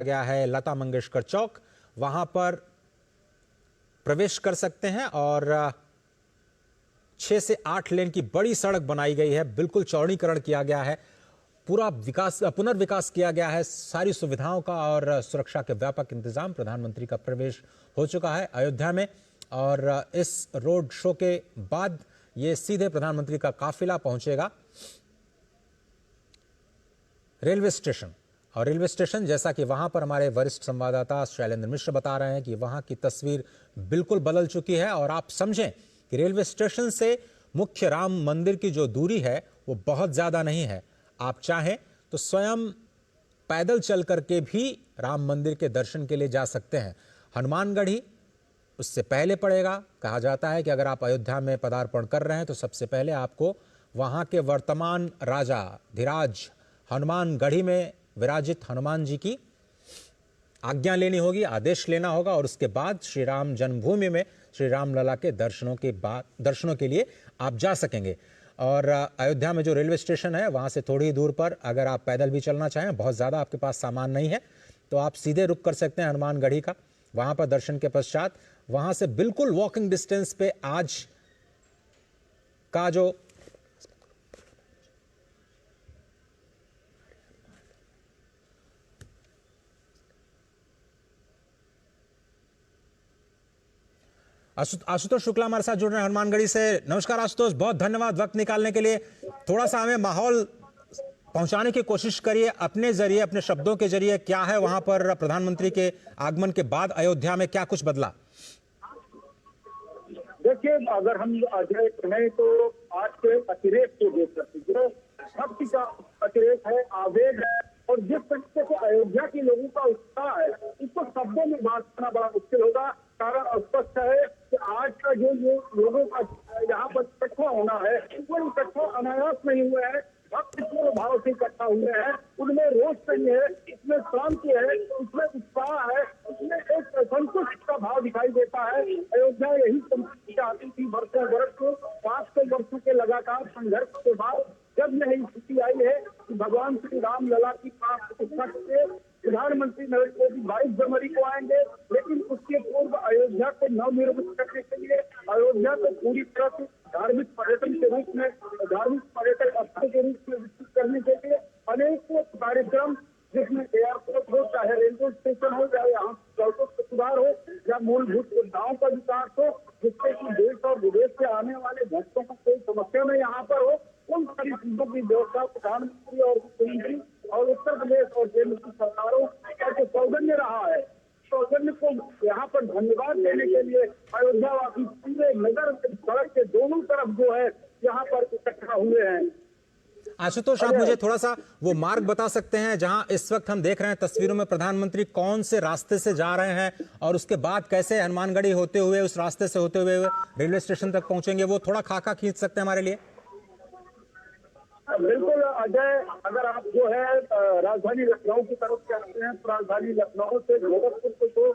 गया है लता मंगेशकर चौक, वहां पर प्रवेश कर सकते हैं और 6 से 8 लेन की बड़ी सड़क बनाई गई है, बिल्कुल चौड़ीकरण किया गया है, पूरा विकास पुनर्विकास किया गया है, सारी सुविधाओं का और सुरक्षा के व्यापक इंतजाम। प्रधानमंत्री का प्रवेश हो चुका है अयोध्या में और इस रोड शो के बाद ये सीधे प्रधानमंत्री का काफिला पहुंचेगा रेलवे स्टेशन। और रेलवे स्टेशन, जैसा कि वहां पर हमारे वरिष्ठ संवाददाता शैलेंद्र मिश्र बता रहे हैं कि वहां की तस्वीर बिल्कुल बदल चुकी है और आप समझें कि रेलवे स्टेशन से मुख्य राम मंदिर की जो दूरी है वो बहुत ज्यादा नहीं है। आप चाहें तो स्वयं पैदल चल करके भी राम मंदिर के दर्शन के लिए जा सकते हैं। हनुमानगढ़ी उससे पहले पड़ेगा। कहा जाता है कि अगर आप अयोध्या में पदार्पण कर रहे हैं तो सबसे पहले आपको वहां के वर्तमान राजा धीराज हनुमानगढ़ी में विराजित हनुमान जी की आज्ञा लेनी होगी, आदेश लेना होगा और उसके बाद श्री राम जन्मभूमि में श्री राम लला के दर्शनों के लिए आप जा सकेंगे। और अयोध्या में जो रेलवे स्टेशन है वहां से थोड़ी दूर पर अगर आप पैदल भी चलना चाहें, बहुत ज़्यादा आपके पास सामान नहीं है, तो आप सीधे रुक कर सकते हैं हनुमानगढ़ी का। वहां पर दर्शन के पश्चात वहां से बिल्कुल वॉकिंग डिस्टेंस पे आज का जो आशुतोष शुक्ला हमारे साथ जुड़ रहे हैं हनुमानगढ़ी से। नमस्कार आशुतोष, बहुत धन्यवाद वक्त निकालने के लिए। थोड़ा सा हमें माहौल पहुंचाने की कोशिश करिए अपने जरिए, अपने शब्दों के जरिए। क्या है वहां पर प्रधानमंत्री के आगमन के बाद अयोध्या में क्या कुछ बदला? देखिए, अगर हम अजय कहें तो आज के अतिरेक को देख सकते, जो भक्ति का अतिरेक है, आवेग है और जिस तरीके से अयोध्या के लोगों का उत्साह है, इसको शब्दों में बात करना बड़ा मुश्किल होगा। कारण स्पष्ट है कि आज का जो लोगों का यहाँ पर इकट्ठा होना है, वो इकट्ठा अनायास नहीं हुआ है, भक्तिपूर्ण भाव से इकट्ठा हुए हैं। उनमें रोष नहीं है, इसमें शांति है, इसमें उत्साह है, इसमें एक संतुष्ट का भाव दिखाई देता है। अयोध्या यही संस्कृति चाहती थी वर्षों वर्ष को, 500 वर्षों के लगातार संघर्ष के बाद जब यही स्थिति आई है कि भगवान श्री राम लला की प्रतिष्ठा के प्रधानमंत्री नरेंद्र मोदी 22 जनवरी को आएंगे, लेकिन उसके पूर्व अयोध्या को नवनिर्मित करने के लिए, अयोध्या को पूरी तरह से धार्मिक पर्यटन के रूप में, धार्मिक पर्यटन स्थल के रूप में विकसित करने के लिए अनेकों कार्यक्रम, जिसमें एयरपोर्ट हो, चाहे रेलवे स्टेशन हो, चाहे यहाँ सड़कों का सुधार हो या मूलभूत सुविधाओं का विकास हो, जिससे कि देश और विदेश से आने वाले भक्तों को कोई समस्या न यहाँ पर हो, उन सारी चीजों की व्यवस्था प्रधानमंत्री और मुख्यमंत्री और उत्तर प्रदेश और केंद्र की सरकारों का जो सौजन्य रहा है, सौजन्य को यहाँ पर धन्यवाद देने के लिए अयोध्यावासी पूरे नगर सड़क के दोनों तरफ जो है यहाँ पर इकट्ठा हुए हैं। आशुतोष, आप मुझे थोड़ा सा वो मार्ग बता सकते हैं जहां इस वक्त हम देख रहे हैं तस्वीरों में प्रधानमंत्री कौन से रास्ते से जा रहे हैं और उसके बाद कैसे हनुमानगढ़ी होते हुए उस रास्ते से होते हुए रेलवे स्टेशन तक पहुंचेंगे? वो थोड़ा खाका खींच सकते हैं हमारे लिए? बिल्कुल अजय, अगर आप जो है राजधानी लखनऊ की तरफ जाते हैं तो राजधानी लखनऊ से गोरखपुर को जो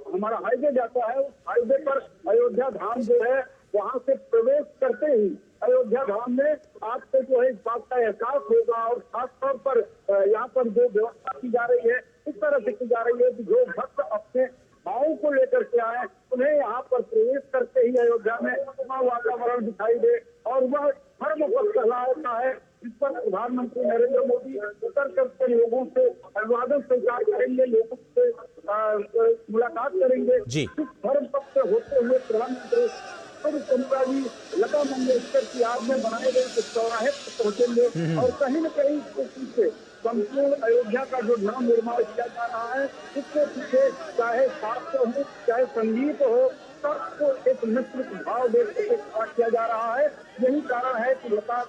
हमारा हाईवे जाता है, उस हाईवे पर अयोध्या धाम जो है वहां से प्रवेश करते ही अयोध्या धाम में आपको जो है इस बात का एहसास होगा और खासतौर पर यहाँ पर जो व्यवस्था की जा रही है इस तरह से की जा रही है कि जो भक्त अपने भावों को लेकर के आए उन्हें यहाँ पर प्रवेश करते ही अयोध्या में वह वातावरण दिखाई दे और वह धर्म को कहलाता है, जिस पर प्रधानमंत्री नरेंद्र मोदी उतर करके लोगों से अभिवादन स्वीकार करेंगे, लोगों से मुलाकात करेंगे। इस धर्म पक्ष से होते हुए प्रधानमंत्री जी लता मंगेशकर की याद में बनाए गए कुछ चौराहे पर पहुंचेंगे और कहीं न कहीं इसके पीछे संपूर्ण अयोध्या का जो नव निर्माण किया जा रहा है, इसके पीछे चाहे शास्त्र हो, चाहे संगीत हो, सबको एक मिश्रित भाव देकर किया जा रहा है। यही कारण है कि लता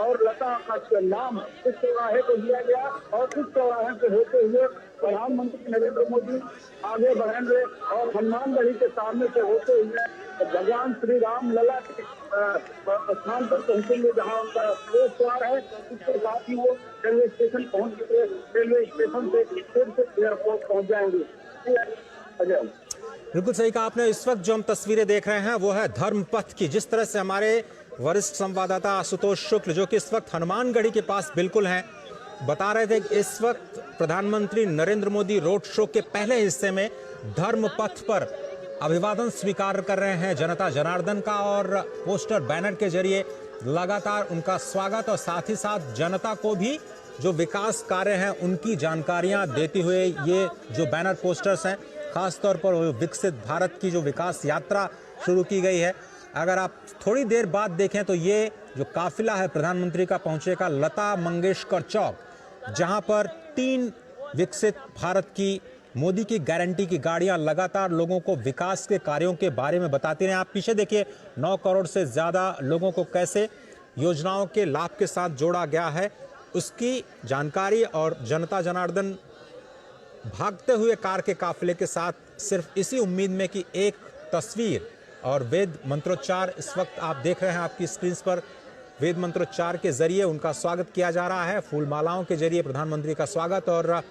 और लता का नाम इस चौराहे को दिया गया और इस चौराहे से होते हुए प्रधानमंत्री नरेंद्र मोदी आगे बढ़ेंगे और हनुमानगढ़ी के सामने से होते हुए भगवान श्री राम लला के स्थान पर पहुंचेंगे जहां उनका प्रवेश द्वार है। इसके साथ ही वो रेलवे स्टेशन पहुंच के रेलवे स्टेशन से फिर से एयरपोर्ट पहुंच जाएंगे। अजय, बिल्कुल सही कहा आपने। इस वक्त जो हम तस्वीरें देख रहे हैं वो है धर्मपथ की, जिस तरह से हमारे वरिष्ठ संवाददाता आशुतोष शुक्ल जो कि इस वक्त हनुमानगढ़ी के पास बिल्कुल हैं, बता रहे थे कि इस वक्त प्रधानमंत्री नरेंद्र मोदी रोड शो के पहले हिस्से में धर्म पथ पर अभिवादन स्वीकार कर रहे हैं जनता जनार्दन का, और पोस्टर बैनर के जरिए लगातार उनका स्वागत और साथ ही साथ जनता को भी जो विकास कार्य हैं उनकी जानकारियां देते हुए ये जो बैनर पोस्टर्स हैं, खासतौर पर विकसित भारत की जो विकास यात्रा शुरू की गई है। अगर आप थोड़ी देर बाद देखें तो ये जो काफिला है प्रधानमंत्री का पहुंचेगा लता मंगेशकर चौक, जहां पर 3 विकसित भारत की मोदी की गारंटी की गाड़ियां लगातार लोगों को विकास के कार्यों के बारे में बताती रहे। आप पीछे देखिए 9 करोड़ से ज्यादा लोगों को कैसे योजनाओं के लाभ के साथ जोड़ा गया है, उसकी जानकारी और जनता जनार्दन भागते हुए कार के काफिले के साथ सिर्फ इसी उम्मीद में कि एक तस्वीर और वेद मंत्रोच्चार इस वक्त आप देख रहे हैं आपकी स्क्रीन पर, वेद मंत्रोच्चार के जरिए उनका स्वागत किया जा रहा है, फूल मालाओं के जरिए प्रधानमंत्री का स्वागत। और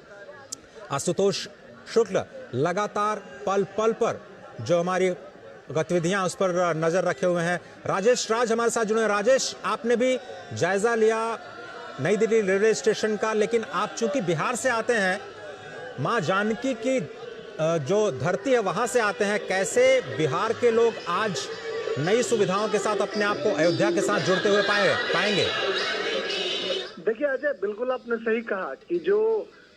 आशुतोष शुक्ल लगातार पल पल पर जो हमारी गतिविधियां उस पर नजर रखे हुए हैं। राजेश राज हमारे साथ जुड़े हैं। राजेश, आपने भी जायजा लिया नई दिल्ली रेलवे स्टेशन का, लेकिन आप चूंकि बिहार से आते हैं, मां जानकी की जो धरती है वहां से आते हैं, कैसे बिहार के लोग आज नई सुविधाओं के साथ अपने आप को अयोध्या के साथ जुड़ते हुए पाएंगे? देखिए अजय, बिल्कुल आपने सही कहा कि जो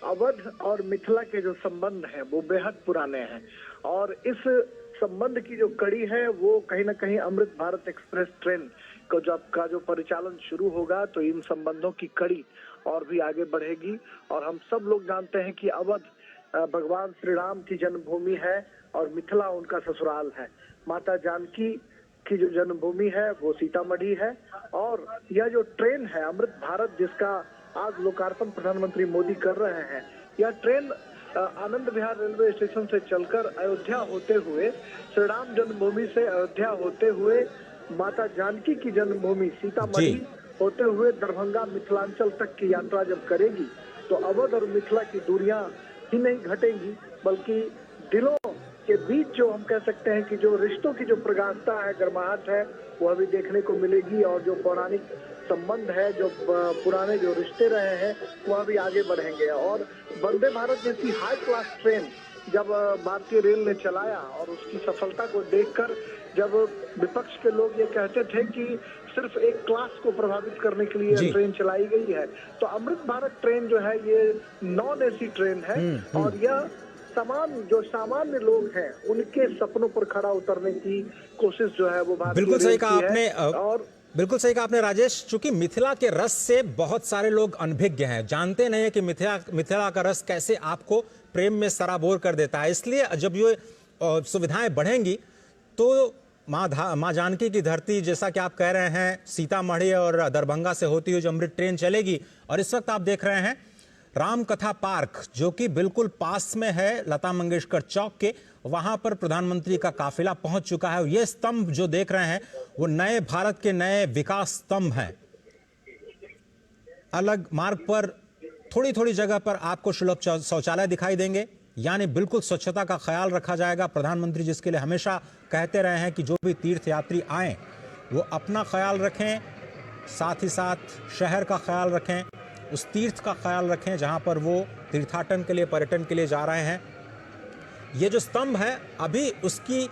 अवध और मिथिला के जो संबंध हैं वो बेहद पुराने हैं, और इस संबंध की जो कड़ी है वो कहीं ना कहीं अमृत भारत एक्सप्रेस ट्रेन को जो परिचालन शुरू होगा तो इन संबंधों की कड़ी और भी आगे बढ़ेगी। और हम सब लोग जानते हैं कि अवध भगवान श्री राम की जन्मभूमि है और मिथिला उनका ससुराल है। माता जानकी की जो जन्मभूमि है वो सीतामढ़ी है, और यह जो ट्रेन है अमृत भारत जिसका आज लोकार्पण प्रधानमंत्री मोदी कर रहे हैं, यह train Anand Vihar railway station से चलकर अयोध्या होते हुए, श्री राम जन्मभूमि से अयोध्या होते हुए, माता जानकी की जन्मभूमि सीतामढ़ी होते हुए दरभंगा मिथिलांचल तक की यात्रा जब करेगी तो अवध और मिथिला की दूरियां ही नहीं घटेंगी, बल्कि दिलों के बीच जो हम कह सकते हैं कि जो रिश्तों की जो प्रगाढ़ता है, गर्माहट है, वह भी देखने को मिलेगी। और जो पौराणिक संबंध है, जो पुराने जो रिश्ते रहे हैं, वह भी आगे बढ़ेंगे। और वंदे भारत जैसी हाई क्लास ट्रेन जब भारतीय रेल ने चलाया और उसकी सफलता को देखकर जब विपक्ष के लोग ये कहते थे कि सिर्फ एक क्लास को प्रभावित करने के लिए ट्रेन चलाई गई है, तो अमृत भारत ट्रेन जो है ये नॉन एसी ट्रेन है, और यह जो सामान्य लोग हैं उनके सपनों पर खड़ा उतरने की कोशिश जो है वो भारतीय बिल्कुल सही कहा आपने। और बिल्कुल सही कहा आपने राजेश, चूंकि मिथिला के रस से बहुत सारे लोग अनभिज्ञ हैं, जानते नहीं है कि मिथिला का रस कैसे आपको प्रेम में सराबोर कर देता है। इसलिए जब ये सुविधाएं बढ़ेंगी तो माँ जानकी की धरती, जैसा कि आप कह रहे हैं, सीतामढ़ी और दरभंगा से होती हुई जो अमृत ट्रेन चलेगी। और इस वक्त आप देख रहे हैं राम कथा पार्क, जो कि बिल्कुल पास में है लता मंगेशकर चौक के, वहां पर प्रधानमंत्री का काफिला पहुंच चुका है। ये स्तंभ जो देख रहे हैं वो नए भारत के नए विकास स्तंभ हैं। अलग मार्ग पर थोड़ी थोड़ी जगह पर आपको सुलभ शौचालय दिखाई देंगे, यानी बिल्कुल स्वच्छता का ख्याल रखा जाएगा। प्रधानमंत्री जिसके लिए हमेशा कहते रहे हैं कि जो भी तीर्थयात्री आए वो अपना ख्याल रखें, साथ ही साथ शहर का ख्याल रखें, उस तीर्थ का ख्याल रखें जहां पर वो तीर्थाटन के लिए, पर्यटन के लिए जा रहे हैं। ये जो स्तंभ है अभी उसकी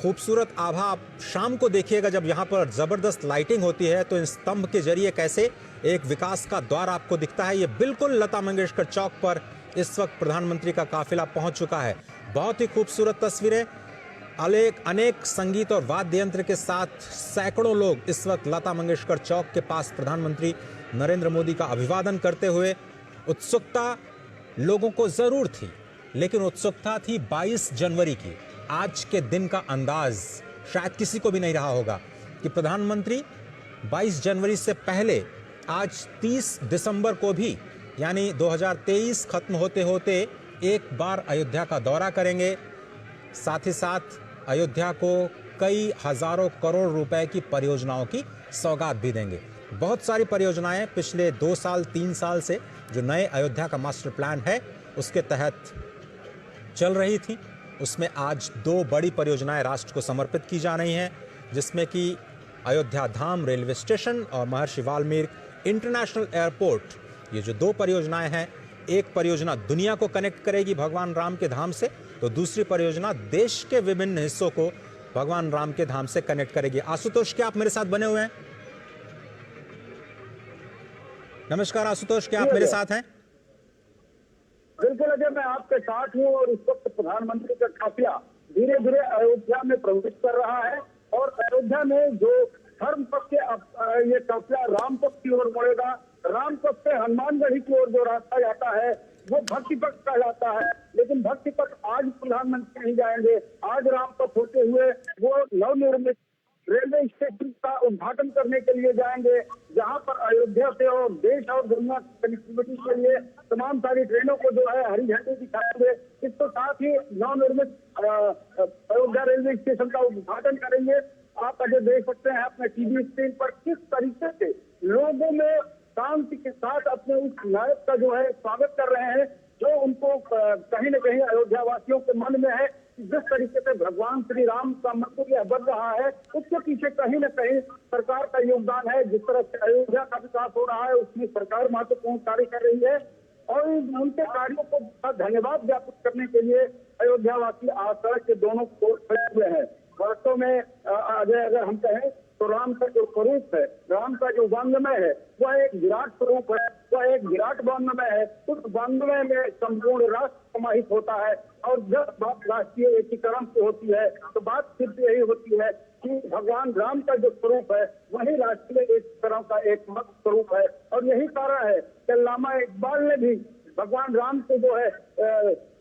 खूबसूरत आभा आप शाम को देखिएगा, जब यहाँ पर ज़बरदस्त लाइटिंग होती है तो इन स्तंभ के जरिए कैसे एक विकास का द्वार आपको दिखता है। ये बिल्कुल लता मंगेशकर चौक पर इस वक्त प्रधानमंत्री का काफिला पहुंच चुका है। बहुत ही खूबसूरत तस्वीरें, अनेक संगीत और वाद्य यंत्र के साथ सैकड़ों लोग इस वक्त लता मंगेशकर चौक के पास प्रधानमंत्री नरेंद्र मोदी का अभिवादन करते हुए। उत्सुकता लोगों को जरूर थी, लेकिन उत्सुकता थी 22 जनवरी की। आज के दिन का अंदाज शायद किसी को भी नहीं रहा होगा कि प्रधानमंत्री 22 जनवरी से पहले आज 30 दिसंबर को भी, यानी 2023 खत्म होते होते एक बार अयोध्या का दौरा करेंगे। साथ ही साथ अयोध्या को कई हजारों करोड़ रुपए की परियोजनाओं की सौगात भी देंगे। बहुत सारी परियोजनाएं पिछले 2 साल 3 साल से जो नए अयोध्या का मास्टर प्लान है उसके तहत चल रही थी, उसमें आज 2 बड़ी परियोजनाएं राष्ट्र को समर्पित की जा रही हैं, जिसमें कि अयोध्या धाम रेलवे स्टेशन और महर्षि वाल्मीकि इंटरनेशनल एयरपोर्ट, ये जो दो परियोजनाएं हैं, एक परियोजना दुनिया को कनेक्ट करेगी भगवान राम के धाम से, तो दूसरी परियोजना देश के विभिन्न हिस्सों को भगवान राम के धाम से कनेक्ट करेगी। आशुतोष, क्या आप मेरे साथ बने हुए हैं? नमस्कार आशुतोष, क्या आप मेरे साथ हैं? बिल्कुल अजय, मैं आपके साथ हूँ और इस वक्त प्रधानमंत्री का काफिला धीरे धीरे अयोध्या में प्रवेश कर रहा है और अयोध्या में जो धर्म पक्ष ये काफिला राम पक्ष की ओर मुड़ेगा। राम पक्ष से हनुमानगढ़ी की ओर जो रास्ता जाता है वो भक्ति पक्ष कहलाता है, लेकिन भक्ति पक्ष आज प्रधानमंत्री नहीं जाएंगे। आज राम पक्ष होते हुए वो नवनिर्मित रेलवे स्टेशन का उद्घाटन करने के लिए जाएंगे, जहां पर अयोध्या से और देश और दुनिया की कनेक्टिविटी के लिए तमाम सारी ट्रेनों को जो है हरी झंडी दिखाएंगे। इसके साथ ही नवनिर्मित अयोध्या रेलवे स्टेशन का उद्घाटन करेंगे। आप अजय देख सकते हैं अपने टीवी स्क्रीन पर किस तरीके से लोगों में शांति के साथ अपने उस नायक का जो है स्वागत कर रहे हैं, जो उनको कहीं न कहीं अयोध्या वासियों के मन में है। जिस तरीके से भगवान श्री राम का मंदिर यह बन रहा है, उसके पीछे कहीं न कहीं सरकार का योगदान है। जिस तरह से अयोध्या का विकास हो रहा है उसमें सरकार महत्वपूर्ण कार्य कर रही है और उनके कार्यों को धन्यवाद ज्ञापित करने के लिए अयोध्या वासी आज सड़क के दोनों ओर खड़े हुए हैं। वास्तव में अगर हम कहें तो राम का जो स्वरूप है, राम का जो वांग्मय है, वह एक विराट स्वरूप है, वह एक विराट वांग्मय है। उस वांग्मय में संपूर्ण राष्ट्र समाहित होता है और जब बात राष्ट्रीय एकीकरण की होती है तो बात सिर्फ यही होती है कि भगवान राम का जो स्वरूप है वही राष्ट्रीय एकीकरण का एक मुख्य स्वरूप है। और यही कारण है कि अल्लामा इकबाल ने भी भगवान राम को जो है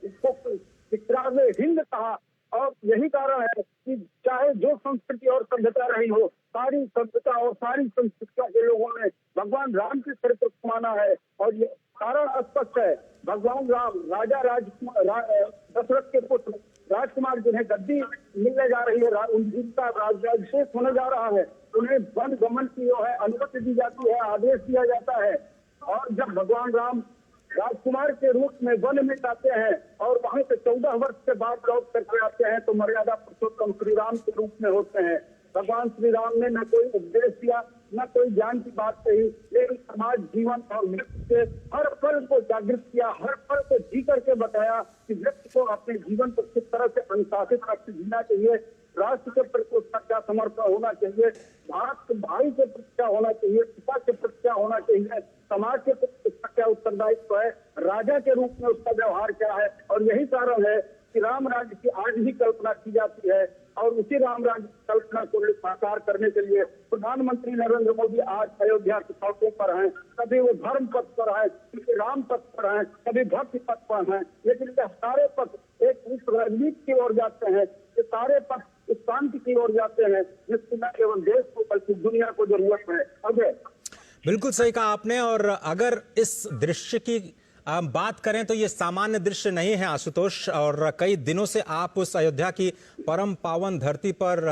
इसको इकरार हिंद कहा। और यही कारण है कि चाहे जो संस्कृति और सभ्यता रही हो, सारी सभ्यता और सारी संस्कृतियों के लोगों ने भगवान राम के चरित्र को माना है। और ये कारण स्पष्ट है, भगवान राम राजा दशरथ के पुत्र राजकुमार जिन्हें गद्दी मिलने जा रही है, उनका राज्याभिषेक होने जा रहा है, उन्हें वन गमन की जो है अनुमति दी जाती है, आदेश दिया जाता है। और जब भगवान राम राजकुमार के रूप में वन में जाते हैं और वहां से 14 वर्ष के बाद लौट करके आते हैं तो मर्यादा पुरुषोत्तम श्री राम के रूप में होते हैं। भगवान श्री राम ने न कोई उपदेश दिया, न कोई ज्ञान की बात कही, लेकिन समाज, जीवन और मृत्यु से हर पल को जागृत किया, हर पल को जी करके बताया कि व्यक्ति को अपने जीवन को किस तरह से अनुशासित रख जीना चाहिए, राष्ट्र के प्रति उसका क्या समर्पण होना चाहिए, भारत के भाई के प्रति क्या होना चाहिए, पिता के प्रति क्या होना चाहिए, समाज के प्रति उसका क्या उत्तरदायित्व है, राजा के रूप में उसका व्यवहार क्या है। और यही कारण है कि राम राज्य की आज भी कल्पना की जाती है और उसी राम राज्य की कल्पना को साकार करने के लिए प्रधानमंत्री नरेंद्र मोदी आज अयोध्या के सड़कों पर हैं। कभी वो धर्म पथ पर है, कभी राम पथ पर है, कभी भक्ति पथ पर है, लेकिन ये सारे पथ एक उस रणनीति की ओर जाते हैं, ये सारे पथ इस शांति की ओर जाते हैं जिसकी न केवल देश को बल्कि दुनिया को जरूरत है। अजय, बिल्कुल सही कहा आपने। और अगर इस दृश्य की बात करें तो ये सामान्य दृश्य नहीं है आशुतोष, और कई दिनों से आप उस अयोध्या की परम पावन धरती पर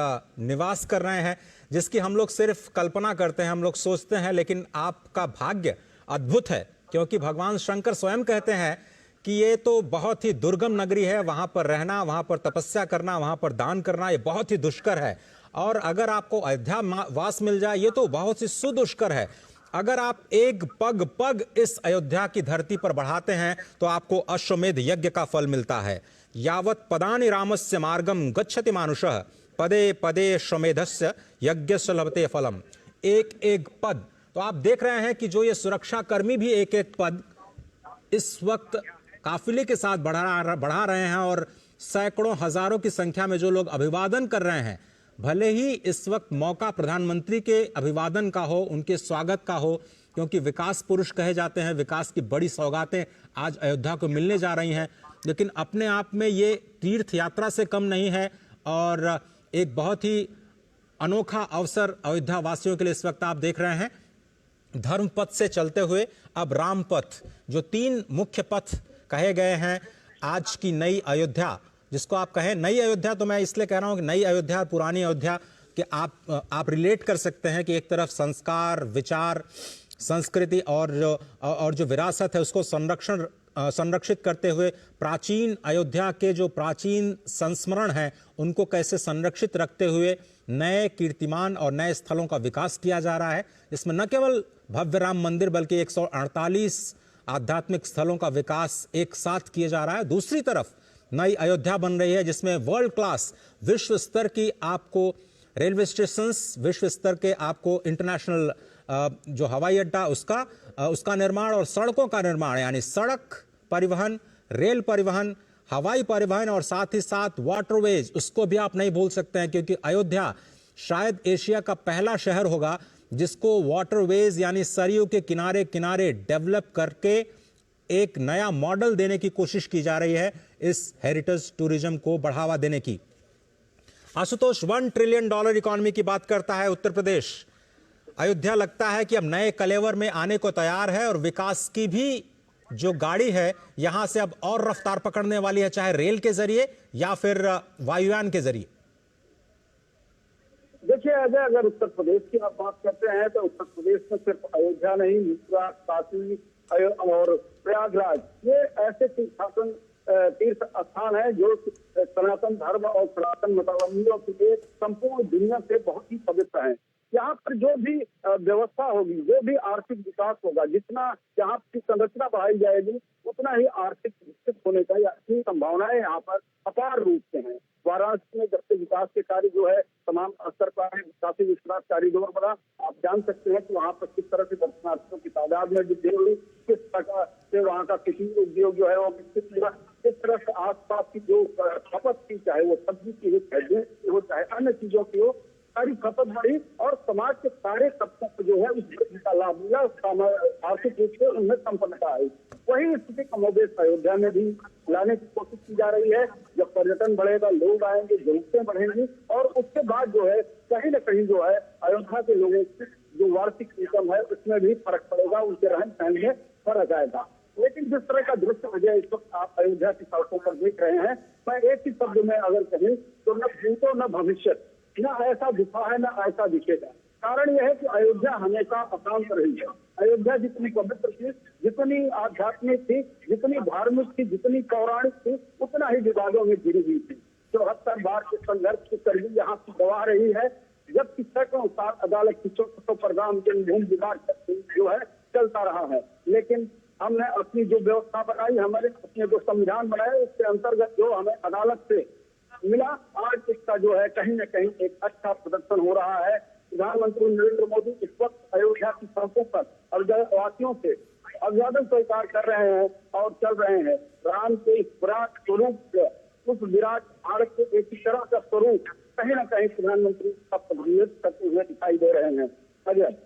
निवास कर रहे हैं जिसकी हम लोग सिर्फ कल्पना करते हैं, हम लोग सोचते हैं, लेकिन आपका भाग्य अद्भुत है क्योंकि भगवान शंकर स्वयं कहते हैं कि ये तो बहुत ही दुर्गम नगरी है, वहां पर रहना, वहां पर तपस्या करना, वहां पर दान करना ये बहुत ही दुष्कर है। और अगर आपको अयोध्या वास मिल जाए ये तो बहुत ही सुदुष्कर है। अगर आप एक पग पग इस अयोध्या की धरती पर बढ़ाते हैं तो आपको अश्वमेध यज्ञ का फल मिलता है। यावत पदानि रामस्य मार्गम गच्छति मानुषः पदे पदे श्वमेधस्य यज्ञस्य लभते फलम। एक एक पद, तो आप देख रहे हैं कि जो ये सुरक्षा कर्मी भी एक एक पद इस वक्त काफिले के साथ बढ़ा रहे हैं और सैकड़ों हजारों की संख्या में जो लोग अभिवादन कर रहे हैं। भले ही इस वक्त मौका प्रधानमंत्री के अभिवादन का हो, उनके स्वागत का हो, क्योंकि विकास पुरुष कहे जाते हैं, विकास की बड़ी सौगातें आज अयोध्या को मिलने जा रही हैं, लेकिन अपने आप में ये तीर्थ यात्रा से कम नहीं है और एक बहुत ही अनोखा अवसर अयोध्या वासियों के लिए इस वक्त आप देख रहे हैं। धर्म पथ से चलते हुए अब राम पथ, जो 3 मुख्य पथ कहे गए हैं आज की नई अयोध्या, जिसको आप कहें नई अयोध्या, तो मैं इसलिए कह रहा हूं कि नई अयोध्या और पुरानी अयोध्या कि आप रिलेट कर सकते हैं कि एक तरफ संस्कार, विचार, संस्कृति और जो विरासत है उसको संरक्षण संरक्षित करते हुए प्राचीन अयोध्या के जो प्राचीन संस्मरण हैं उनको कैसे संरक्षित रखते हुए नए कीर्तिमान और नए स्थलों का विकास किया जा रहा है। इसमें न केवल भव्य राम मंदिर बल्कि 148 आध्यात्मिक स्थलों का विकास एक साथ किया जा रहा है। दूसरी तरफ नई अयोध्या बन रही है जिसमें वर्ल्ड क्लास विश्व स्तर की आपको रेलवे स्टेशंस, विश्व स्तर के आपको इंटरनेशनल जो हवाई अड्डा उसका निर्माण और सड़कों का निर्माण, यानी सड़क परिवहन, रेल परिवहन, हवाई परिवहन और साथ ही साथ वाटरवेज, उसको भी आप नहीं भूल सकते हैं क्योंकि अयोध्या शायद एशिया का पहला शहर होगा जिसको वाटरवेज यानी सरयू के किनारे किनारे डेवलप करके एक नया मॉडल देने की कोशिश की जा रही है इस हेरिटेज टूरिज्म को बढ़ावा देने की। आशुतोष, $1 ट्रिलियन इकोनॉमी की बात करता है उत्तर प्रदेश। अयोध्या लगता है कि अब नए कलेवर में आने को तैयार है और विकास की भी जो गाड़ी है यहां से अब और रफ्तार पकड़ने वाली है, चाहे रेल के जरिए या फिर वायुयान के जरिए। देखिए अजय, अगर उत्तर प्रदेश की आप बात करते हैं तो उत्तर प्रदेश में सिर्फ अयोध्या नहीं, मथुरा, काशी और प्रयागराज ये ऐसे तीर्थ स्थान है जो सनातन धर्म और सनातन मतावलंबियों के लिए संपूर्ण दुनिया से बहुत ही पवित्र है। यहाँ पर जो भी व्यवस्था होगी, जो भी आर्थिक विकास होगा, जितना यहाँ की संरचना बढ़ाई जाएगी उतना ही आर्थिक विकसित होने का की संभावनाएं यहाँ पर अपार रूप से हैं। वाराणसी में जब से विकास के कार्य जो है तमाम स्तर पर है, काशी विश्वनाथ कॉरिडोर बना, आप जान सकते हैं कि वहाँ पर किस तरह से दर्शनार्थियों की तादाद में वृद्धि हुई, किस प्रकार से वहाँ का कृषि उद्योग जो है वो विकसित हुआ, किस तरह से आसपास की जो खपत की, चाहे वो सब्जी की हो चाहे अन्य चीजों की हो, सारी खपत बढ़ी और समाज के सारे तबकों को जो है उस वृद्धि का लाभ मिला, आर्थिक रूप से उन्हें संपन्नता आई। वही स्थिति कमोबेश अयोध्या में भी लाने की कोशिश की जा रही है। जब पर्यटन बढ़ेगा, लोग आएंगे, जरूरतें बढ़ेंगी और उसके बाद जो है कहीं न कहीं जो है अयोध्या के लोगों की जो वार्षिक इनकम है उसमें भी फर्क पड़ेगा, उनके रहन सहन में फर्क आएगा। लेकिन जिस तरह का दृश्य अजय इस वक्त आप अयोध्या की सड़कों पर देख रहे हैं, मैं एक ही शब्द में अगर कहें तो न भूतो न भविष्य, न ऐसा दिखा है न ऐसा दिखेगा। कारण यह है कि अयोध्या हमेशा अशांत रही है। अयोध्या जितनी पवित्र थी, जितनी आध्यात्मिक थी, जितनी धार्मिक थी, जितनी पौराणिक थी, उतना ही विवादों में घिरी हुई थी। 74 बार के संघर्ष की करगी यहाँ की गवाह रही है, जबकि सैकड़ों साल अदालत की चौकों पर गांव के विवाद जो है चलता रहा है। लेकिन हमने अपनी जो व्यवस्था बनाई, हमारे अपने जो संविधान बनाए, उसके अंतर्गत जो हमें अदालत से मिला, आज इसका जो है कहीं न कहीं एक अच्छा प्रदर्शन हो रहा है। प्रधानमंत्री नरेंद्र मोदी इस वक्त अयोध्या की सड़कों पर अयोध्यावासियों से अभिवादन स्वीकार कर रहे हैं और चल रहे हैं। राम के इस विराट स्वरूप, उस विराट भारत के एक तरह का स्वरूप कहीं न कहीं प्रधानमंत्री प्रतिनिधित्व करते हुए दिखाई दे रहे हैं। अजय,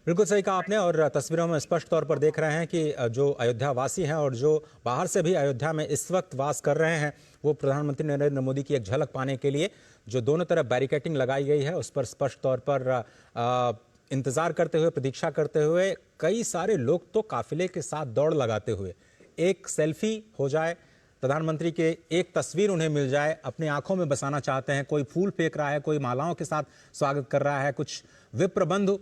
बिल्कुल सही कहा आपने और तस्वीरों में स्पष्ट तौर पर देख रहे हैं कि जो अयोध्या वासी हैं और जो बाहर से भी अयोध्या में इस वक्त वास कर रहे हैं वो प्रधानमंत्री नरेंद्र मोदी की एक झलक पाने के लिए जो दोनों तरफ बैरिकेडिंग लगाई गई है उस पर स्पष्ट तौर पर इंतजार करते हुए, प्रतीक्षा करते हुए कई सारे लोग तो काफिले के साथ दौड़ लगाते हुए एक सेल्फी हो जाए, प्रधानमंत्री के एक तस्वीर उन्हें मिल जाए, अपनी आंखों में बसाना चाहते हैं। कोई फूल फेंक रहा है, कोई मालाओं के साथ स्वागत कर रहा है, कुछ विप्र बंधु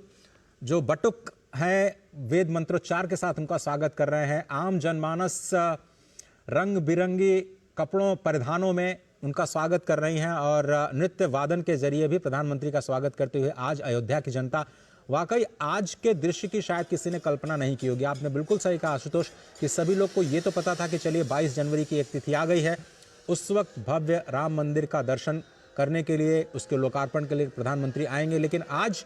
जो बटुक हैं वेद मंत्रोच्चार के साथ उनका स्वागत कर रहे हैं। आम जनमानस रंग बिरंगी कपड़ों परिधानों में उनका स्वागत कर रही हैं और नृत्य वादन के जरिए भी प्रधानमंत्री का स्वागत करते हुए आज अयोध्या की जनता, वाकई आज के दृश्य की शायद किसी ने कल्पना नहीं की होगी। आपने बिल्कुल सही कहा आशुतोष कि सभी लोग को ये तो पता था कि चलिए 22 जनवरी की एक तिथि आ गई है, उस वक्त भव्य राम मंदिर का दर्शन करने के लिए, उसके लोकार्पण के लिए प्रधानमंत्री आएंगे, लेकिन आज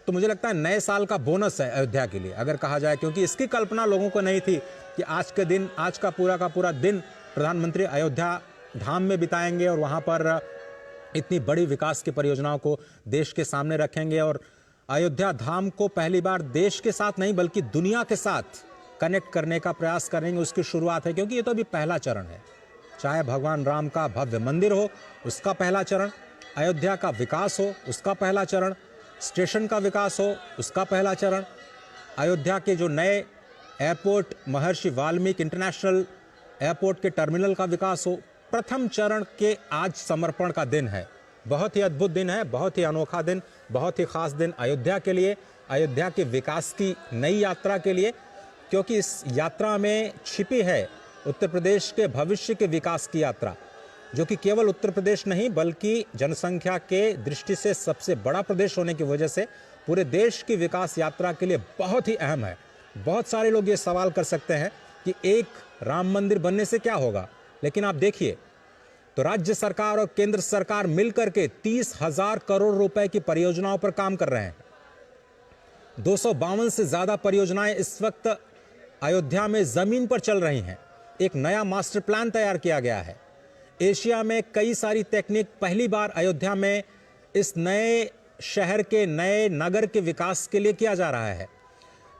तो मुझे लगता है नए साल का बोनस है अयोध्या के लिए अगर कहा जाए, क्योंकि इसकी कल्पना लोगों को नहीं थी कि आज के दिन, आज का पूरा दिन प्रधानमंत्री अयोध्या धाम में बिताएंगे और वहां पर इतनी बड़ी विकास की परियोजनाओं को देश के सामने रखेंगे और अयोध्या धाम को पहली बार देश के साथ नहीं बल्कि दुनिया के साथ कनेक्ट करने का प्रयास करेंगे। उसकी शुरुआत है क्योंकि ये तो अभी पहला चरण है। चाहे भगवान राम का भव्य मंदिर हो उसका पहला चरण, अयोध्या का विकास हो उसका पहला चरण, स्टेशन का विकास हो उसका पहला चरण, अयोध्या के जो नए एयरपोर्ट महर्षि वाल्मीकि इंटरनेशनल एयरपोर्ट के टर्मिनल का विकास हो, प्रथम चरण के आज समर्पण का दिन है। बहुत ही अद्भुत दिन है, बहुत ही अनोखा दिन, बहुत ही खास दिन अयोध्या के लिए, अयोध्या के विकास की नई यात्रा के लिए। क्योंकि इस यात्रा में छिपी है उत्तर प्रदेश के भविष्य के विकास की यात्रा, जो कि केवल उत्तर प्रदेश नहीं बल्कि जनसंख्या के दृष्टि से सबसे बड़ा प्रदेश होने की वजह से पूरे देश की विकास यात्रा के लिए बहुत ही अहम है। बहुत सारे लोग ये सवाल कर सकते हैं कि एक राम मंदिर बनने से क्या होगा, लेकिन आप देखिए तो राज्य सरकार और केंद्र सरकार मिलकर के 30,000 करोड़ रुपए की परियोजनाओं पर काम कर रहे हैं। 252 से ज्यादा परियोजनाएं इस वक्त अयोध्या में जमीन पर चल रही हैं। एक नया मास्टर प्लान तैयार किया गया है। एशिया में कई सारी टेक्निक पहली बार अयोध्या में इस नए शहर के नए नगर के विकास के लिए किया जा रहा है।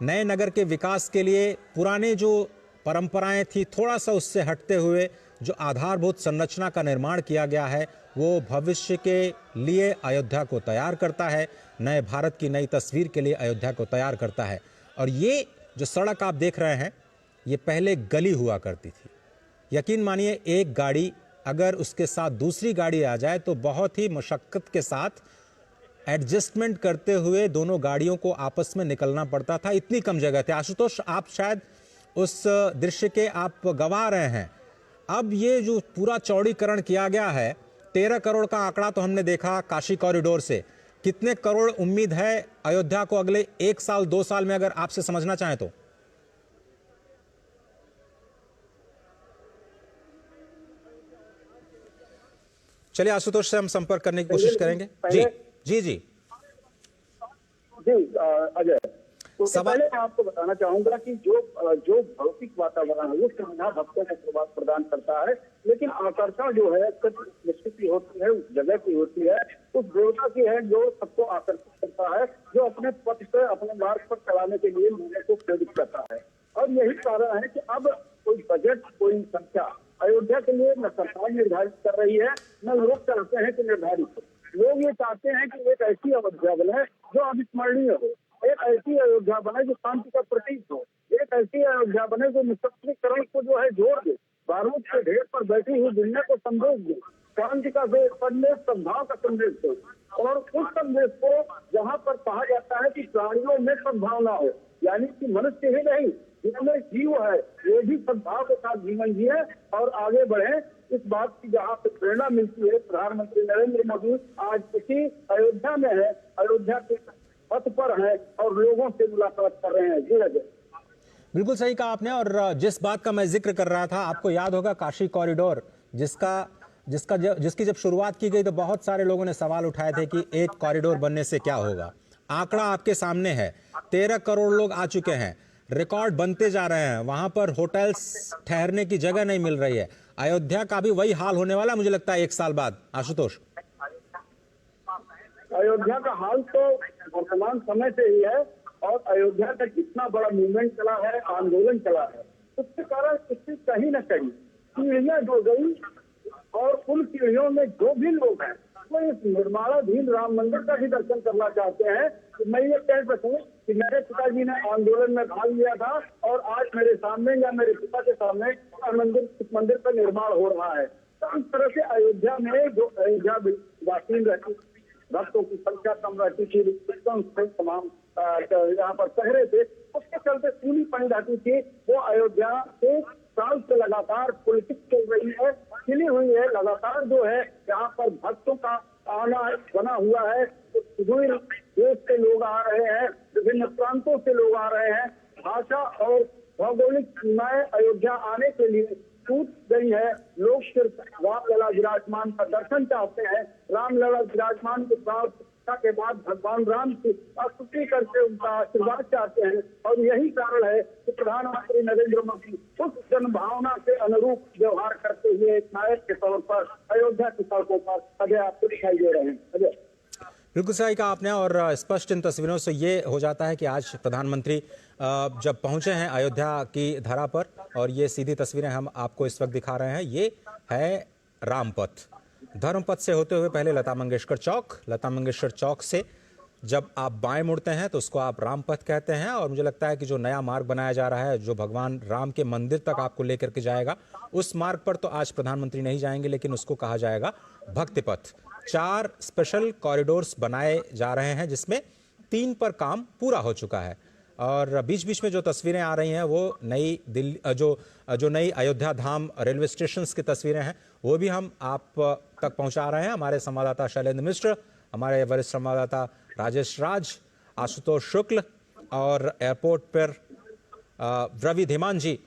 नए नगर के विकास के लिए पुराने जो परंपराएं थी, थोड़ा सा उससे हटते हुए जो आधारभूत संरचना का निर्माण किया गया है, वो भविष्य के लिए अयोध्या को तैयार करता है, नए भारत की नई तस्वीर के लिए अयोध्या को तैयार करता है। और ये जो सड़क आप देख रहे हैं, ये पहले गली हुआ करती थी। यकीन मानिए, एक गाड़ी अगर उसके साथ दूसरी गाड़ी आ जाए तो बहुत ही मशक्कत के साथ एडजस्टमेंट करते हुए दोनों गाड़ियों को आपस में निकलना पड़ता था, इतनी कम जगह थी। आशुतोष, आप शायद उस दृश्य के आप गवा रहे हैं। अब ये जो पूरा चौड़ीकरण किया गया है, 13 करोड़ का आंकड़ा तो हमने देखा काशी कॉरिडोर से। कितने करोड़ उम्मीद है अयोध्या को अगले 1 साल 2 साल में, अगर आपसे समझना चाहें तो? चलिए आशुतोष से हम संपर्क करने की कोशिश करेंगे। जी जी जी जी अजय, तो पहले मैं आपको बताना चाहूंगा कि जो भौतिक वातावरण है वो सुविधा भक्तों को प्रदान करता है, लेकिन आकर्षण जो है निश्चित की होती है, उस जगह की होती है, उस देवता की है जो सबको आकर्षित करता है, जो अपने पथ से अपने मार्ग पर चलाने के लिए लोगों को प्रेरित करता है। और यही कारण है कि अब कोई बजट, कोई संख्या अयोध्या के लिए न सरकार निर्धारित कर रही है, न लोग चाहते हैं कि निर्धारित हो। लोग ये चाहते हैं कि एक ऐसी अयोध्या बने जो अविस्मरणीय हो, एक ऐसी अयोध्या बने जो शांति का प्रतीक हो, एक ऐसी अयोध्या बने जो निशस्त्रीकरण को जो है जोड़ दे, बारूद के ढेर पर बैठी हुई दुनिया को संदेश दे, शांति का संदेश, सद्भाव का संदेश दे। और उस संदेश को जहाँ पर कहा जाता है कि प्राणियों में सद्भावना हो, यानी कि मनुष्य ही नहीं, जिनमें जीव है ये भी सद्भाव के साथ जीवन जिए और आगे बढ़े, इस बात की जहाँ पे प्रेरणा मिलती है। प्रधानमंत्री नरेंद्र मोदी आज इसी अयोध्या में है, अयोध्या के पथ पर है और लोगों से मुलाकात कर रहे हैं। जी अजय, बिल्कुल सही कहा आपने। और जिस बात का मैं जिक्र कर रहा था, आपको याद होगा काशी कॉरिडोर, जिसकी जब शुरुआत की गई तो बहुत सारे लोगों ने सवाल उठाए थे कि एक कॉरिडोर बनने से क्या होगा। आंकड़ा आपके सामने है, 13 करोड़ लोग आ चुके हैं, रिकॉर्ड बनते जा रहे हैं, वहां पर होटल्स ठहरने की जगह नहीं मिल रही है। अयोध्या का भी वही हाल होने वाला मुझे लगता है 1 साल बाद। आशुतोष, अयोध्या का हाल तो वर्तमान समय से ही है और अयोध्या का जितना बड़ा मूवमेंट चला है, आंदोलन चला है, उसके कारण इससे कहीं न कहीं पीढ़ियां जो गई और उन पीढ़ियों में जो भी लोग हैं वो इस निर्माणाधीन राम मंदिर का भी दर्शन करना चाहते हैं। तो मैं ये कह सकूं कि मेरे पिताजी ने आंदोलन में भाग लिया था और आज मेरे सामने या मेरे पिता के सामने इस मंदिर का निर्माण हो रहा है। तो इस तरह से अयोध्या में जो अयोध्या वासी रहती, भक्तों की संख्या कम रहती थी, तमाम यहाँ पर पहरे थे, उसके चलते सूली पड़ी रहती थी। वो अयोध्या से साल से लगातार पॉलिटिक्स चल रही है, खिली हुई है, लगातार जो है यहाँ पर भक्तों का आना बना हुआ है। सुदूर देश से लोग आ रहे हैं, विभिन्न प्रांतों से लोग आ रहे हैं। भाषा और भौगोलिक सीमाएं अयोध्या आने के लिए टूट गई है। लोग सिर्फ रामलला विराजमान का दर्शन चाहते हैं, रामलला विराजमान के साथ के बाद भगवान राम की स्तुति करके उनका आशीर्वाद चाहते हैं। और यही कारण है कि प्रधानमंत्री नरेंद्र मोदी उस जनभावना के अनुरूप व्यवहार करते हुए एक नायक के तौर पर अयोध्या की सड़कों पर अजय आपको दिखाई दे रहे हैं। अजय, बिल्कुल सही कहा आपने। और स्पष्ट इन तस्वीरों से ये हो जाता है कि आज प्रधानमंत्री जब पहुंचे हैं अयोध्या की धरा पर, और ये सीधी तस्वीरें हम आपको इस वक्त दिखा रहे हैं, ये है रामपथ। धर्मपथ से होते हुए पहले लता मंगेशकर चौक, लता मंगेशकर चौक से जब आप बाएं मुड़ते हैं तो उसको आप रामपथ कहते हैं। और मुझे लगता है कि जो नया मार्ग बनाया जा रहा है, जो भगवान राम के मंदिर तक आपको लेकर के जाएगा, उस मार्ग पर तो आज प्रधानमंत्री नहीं जाएंगे, लेकिन उसको कहा जाएगा भक्ति पथ। 4 स्पेशल कॉरिडोर्स बनाए जा रहे हैं, जिसमें 3 पर काम पूरा हो चुका है। और बीच बीच में जो तस्वीरें आ रही हैं वो नई दिल्ली जो नई अयोध्या धाम रेलवे स्टेशन की तस्वीरें हैं वो भी हम आप तक पहुंचा रहे हैं। हमारे संवाददाता शैलेंद्र मिश्र, हमारे वरिष्ठ संवाददाता राजेश राज, आशुतोष शुक्ल और एयरपोर्ट पर रवि धीमान जी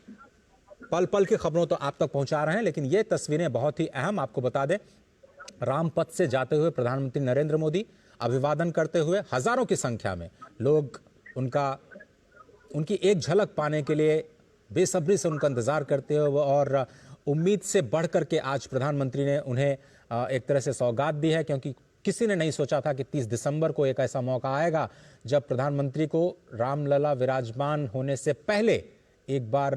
पल पल की खबरों तो आप तक पहुंचा रहे हैं। लेकिन ये तस्वीरें बहुत ही अहम, आपको बता दें, रामपथ से जाते हुए प्रधानमंत्री नरेंद्र मोदी अभिवादन करते हुए हजारों की संख्या में लोग उनकी एक झलक पाने के लिए बेसब्री से उनका इंतजार करते हुए और उम्मीद से बढ़ करके आज प्रधानमंत्री ने उन्हें एक तरह से सौगात दी है, क्योंकि किसी ने नहीं सोचा था कि 30 दिसंबर को एक ऐसा मौका आएगा जब प्रधानमंत्री को रामलला विराजमान होने से पहले एक बार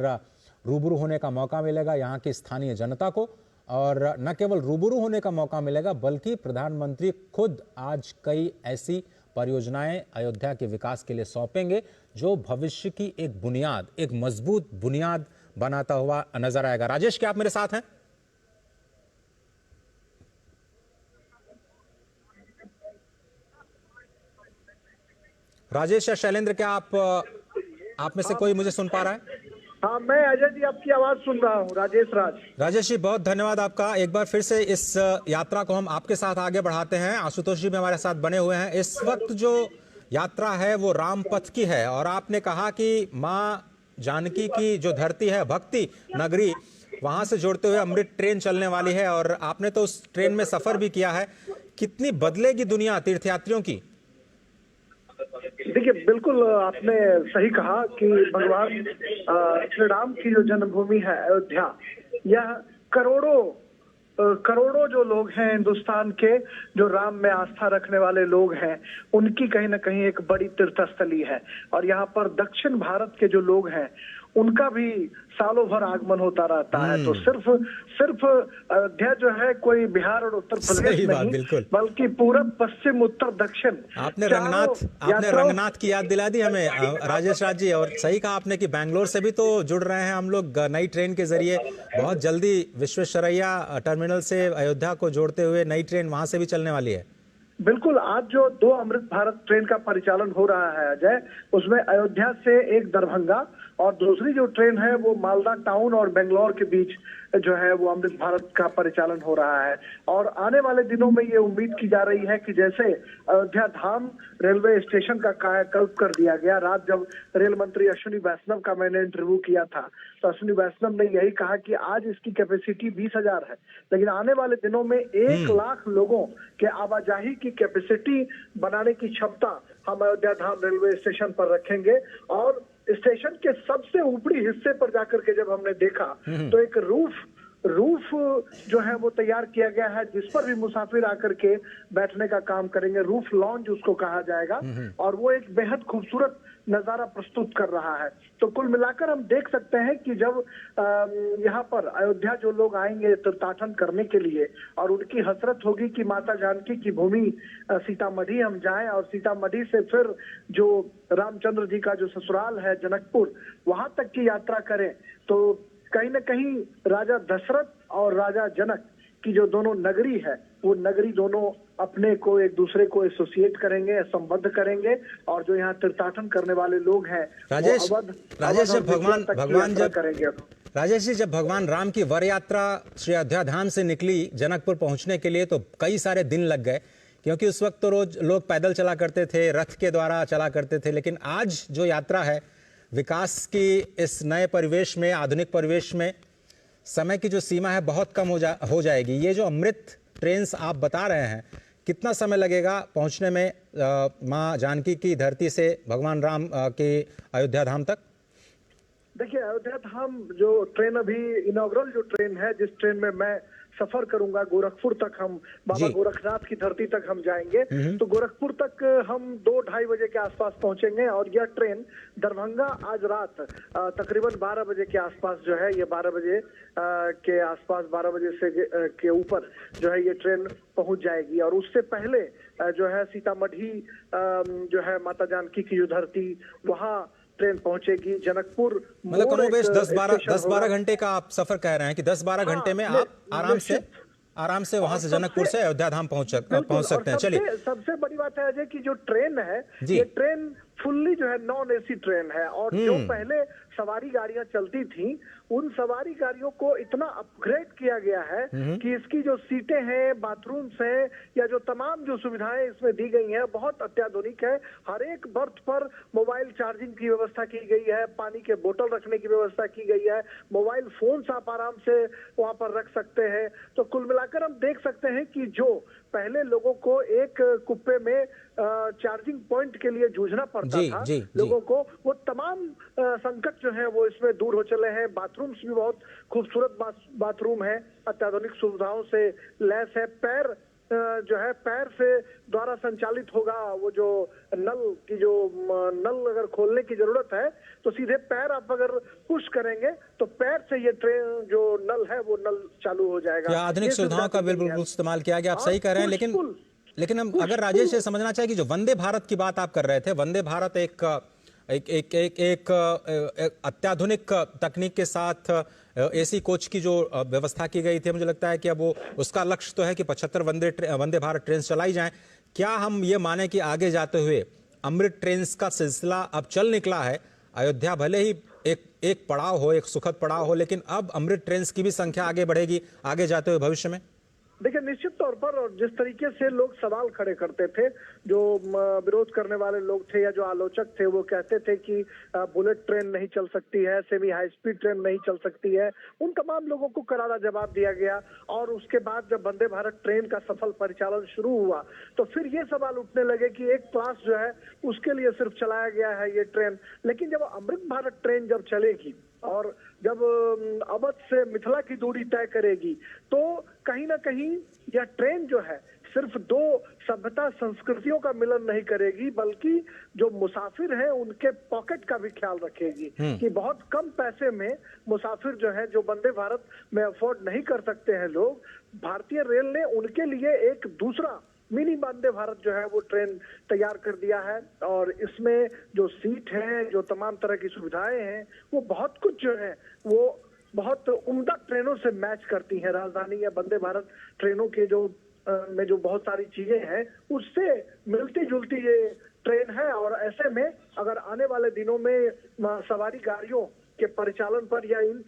रूबरू होने का मौका मिलेगा यहाँ की स्थानीय जनता को। और न केवल रूबरू होने का मौका मिलेगा बल्कि प्रधानमंत्री खुद आज कई ऐसी परियोजनाएं अयोध्या के विकास के लिए सौंपेंगे जो भविष्य की एक बुनियाद, एक मजबूत बुनियाद बनाता हुआ नजर आएगा। राजेश, क्या आप मेरे साथ हैं? राजेश या शैलेंद्र, क्या आप में से कोई मुझे सुन पा रहा है? हाँ, मैं अजय जी आपकी आवाज सुन रहा हूँ। राजेश जी, बहुत धन्यवाद आपका। एक बार फिर से इस यात्रा को हम आपके साथ आगे बढ़ाते हैं। आशुतोष जी भी हमारे साथ बने हुए हैं। इस वक्त जो यात्रा है वो रामपथ की है और आपने कहा कि माँ जानकी की जो धरती है, भक्ति नगरी, वहां से जोड़ते हुए अमृत ट्रेन चलने वाली है और आपने तो उस ट्रेन में सफर भी किया है। कितनी बदलेगी दुनिया तीर्थयात्रियों की? देखिए, बिल्कुल आपने सही कहा कि भगवान श्री राम की जो जन्मभूमि है अयोध्या, यह करोड़ों जो लोग हैं हिंदुस्तान के, जो राम में आस्था रखने वाले लोग हैं, उनकी कहीं ना कहीं एक बड़ी तीर्थस्थली है। और यहाँ पर दक्षिण भारत के जो लोग हैं उनका भी सालों भर आगमन होता रहता है। तो सिर्फ अयोध्या जो है कोई बिहार और उत्तर प्रदेश नहीं, बल्कि पूरब, पश्चिम, उत्तर, दक्षिण। आपने रंगनाथ की याद दिला दी हमें राजेश राज जी। और सही कहा आपने कि बैंगलोर से भी तो जुड़ रहे हैं हम लोग नई ट्रेन के जरिए। बहुत जल्दी विश्वेश्वरैया टर्मिनल से अयोध्या को जोड़ते हुए नई ट्रेन वहां से भी चलने वाली है। बिल्कुल, आज जो 2 अमृत भारत ट्रेन का परिचालन हो रहा है अजय, उसमें अयोध्या से एक दरभंगा और दूसरी जो ट्रेन है वो मालदा टाउन और बेंगलोर के बीच जो है वो अमृत भारत का परिचालन हो रहा है। और आने वाले दिनों में ये उम्मीद की जा रही है कि जैसे अयोध्या धाम रेलवे स्टेशन का कायाकल्प कर दिया गया, रात जब रेल मंत्री अश्विनी वैष्णव का मैंने इंटरव्यू किया था तो अश्विनी वैष्णव ने यही कहा कि आज इसकी कैपेसिटी 20,000 है, लेकिन आने वाले दिनों में 1 लाख लोगों के आवाजाही की कैपेसिटी बनाने की क्षमता हम अयोध्या धाम रेलवे स्टेशन पर रखेंगे। और स्टेशन के सबसे ऊपरी हिस्से पर जाकर के जब हमने देखा तो एक रूफ जो है वो तैयार किया गया है जिस पर भी मुसाफिर आकर के बैठने का काम करेंगे। रूफ लॉन्ज उसको कहा जाएगा और वो एक बेहद खूबसूरत नजारा प्रस्तुत कर रहा है। तो कुल मिलाकर हम देख सकते हैं कि जब यहाँ पर अयोध्या जो लोग आएंगे तीर्थाटन करने के लिए और उनकी हसरत होगी कि माता जानकी की भूमि सीतामढ़ी हम जाएं और सीतामढ़ी से फिर जो रामचंद्र जी का जो ससुराल है जनकपुर, वहां तक की यात्रा करें, तो कहीं न कहीं राजा दशरथ और राजा जनक की जो दोनों नगरी है वो नगरी दोनों अपने को एक दूसरे को एसोसिएट करेंगे, संबद्ध करेंगे। और जो यहाँ तीर्थाटन करने वाले लोग हैं राजेश जब भगवान राम की वर यात्रा श्री अयोध्या धाम से निकली जनकपुर पहुंचने के लिए तो कई सारे दिन लग गए, क्योंकि उस वक्त तो रोज लोग पैदल चला करते थे, रथ के द्वारा चला करते थे। लेकिन आज जो यात्रा है विकास की इस नए परिवेश में, आधुनिक परिवेश में, समय की जो सीमा है बहुत कम हो जाएगी। ये जो अमृत ट्रेन आप बता रहे हैं, कितना समय लगेगा पहुंचने में मां जानकी की धरती से भगवान राम के अयोध्या धाम तक? देखिए, अयोध्या धाम जो ट्रेन अभी इनॉग्रल जो ट्रेन है, जिस ट्रेन में मैं सफर करूंगा गोरखपुर तक, हम बाबा गोरखनाथ की धरती तक हम जाएंगे। तो गोरखपुर तक हम 2-2:30 बजे के आसपास पहुंचेंगे और यह ट्रेन दरभंगा आज रात तकरीबन 12 बजे के आसपास जो है, ये 12 बजे के आसपास, 12 बजे से के ऊपर जो है ये ट्रेन पहुंच जाएगी। और उससे पहले जो है सीतामढ़ी जो है माता जानकी की जो धरती, वहाँ ट्रेन पहुंचेगी। जनकपुर मतलब कमोबेश 10-12 घंटे का आप सफर कह रहे हैं कि 10-12 घंटे में आप आराम से वहां से जनकपुर से अयोध्या धाम पहुंच सकते हैं। चलिए, सबसे बड़ी बात है अजय कि जो ट्रेन है, ये ट्रेन फुल्ली जो है नॉन एसी ट्रेन है। और जो पहले सवारी गाड़ियां चलती थी उन सवारी गाड़ियों को इतना अपग्रेड किया गया है कि इसकी जो सीटें हैं, बाथरूम्स हैं, या जो तमाम जो सुविधाएं इसमें दी गई हैं बहुत अत्याधुनिक है। हर एक बर्थ पर मोबाइल चार्जिंग की व्यवस्था की गई है, पानी के बोतल रखने की व्यवस्था की गई है, मोबाइल फोन्स आप आराम से वहां पर रख सकते हैं। तो कुल मिलाकर हम देख सकते हैं कि जो पहले लोगों को एक कुप्पे में चार्जिंग पॉइंट के लिए जूझना पड़ता था लोगों को, वो तमाम संकट जो है वो इसमें दूर हो चले हैं। बाथरूम्स भी बहुत खूबसूरत बाथरूम है, अत्याधुनिक सुविधाओं से लैस है। पैर जो है पैर से द्वारा संचालित होगा, वो जो नल अगर खोलने की जरूरत है तो सीधे पैर आप अगर पुश करेंगे तो पैर से ये ट्रेन जो नल है वो नल चालू हो जाएगा। आधुनिक सुविधाओं का बिल्कुल इस्तेमाल किया गया, आप सही कह रहे हैं। लेकिन हम अगर राजेश ये समझना चाहिए कि जो वंदे भारत की बात आप कर रहे थे, वंदे भारत एक अत्याधुनिक तकनीक के साथ एसी कोच की जो व्यवस्था की गई थी, मुझे लगता है कि अब वो उसका लक्ष्य तो है कि 75 वंदे भारत ट्रेन चलाई जाएं। क्या हम ये माने कि आगे जाते हुए अमृत ट्रेन का सिलसिला अब चल निकला है? अयोध्या भले ही एक पड़ाव हो, एक सुखद पड़ाव हो, लेकिन अब अमृत ट्रेन की भी संख्या आगे बढ़ेगी आगे जाते हुए भविष्य में। देखिए, निश्चित तौर पर, और जिस तरीके से लोग सवाल खड़े करते थे, जो विरोध करने वाले लोग थे या जो आलोचक थे, वो कहते थे कि बुलेट ट्रेन नहीं चल सकती है, सेमी हाई स्पीड ट्रेन नहीं चल सकती है, उन तमाम लोगों को करारा जवाब दिया गया। और उसके बाद जब वंदे भारत ट्रेन का सफल परिचालन शुरू हुआ तो फिर ये सवाल उठने लगे कि एक क्लास जो है उसके लिए सिर्फ चलाया गया है ये ट्रेन। लेकिन जब अमृत भारत ट्रेन जब चलेगी और जब अवध से मिथिला की दूरी तय करेगी तो कहीं ना कहीं यह ट्रेन जो है सिर्फ दो सभ्यता संस्कृतियों का मिलन नहीं करेगी, बल्कि जो मुसाफिर हैं उनके पॉकेट का भी ख्याल रखेगी कि बहुत कम पैसे में मुसाफिर जो है, जो वंदे भारत में अफोर्ड नहीं कर सकते हैं लोग, भारतीय रेल ने उनके लिए एक दूसरा मिनी वंदे भारत जो है वो ट्रेन तैयार कर दिया है। और इसमें जो सीट है, जो तमाम तरह की सुविधाएं हैं, वो बहुत कुछ जो है वो बहुत उम्दा ट्रेनों से मैच करती हैं। राजधानी या वंदे भारत ट्रेनों के जो में जो बहुत सारी चीजें हैं उससे मिलती जुलती ये ट्रेन है। और ऐसे में अगर आने वाले दिनों में सवारी गाड़ियों के परिचालन पर या इन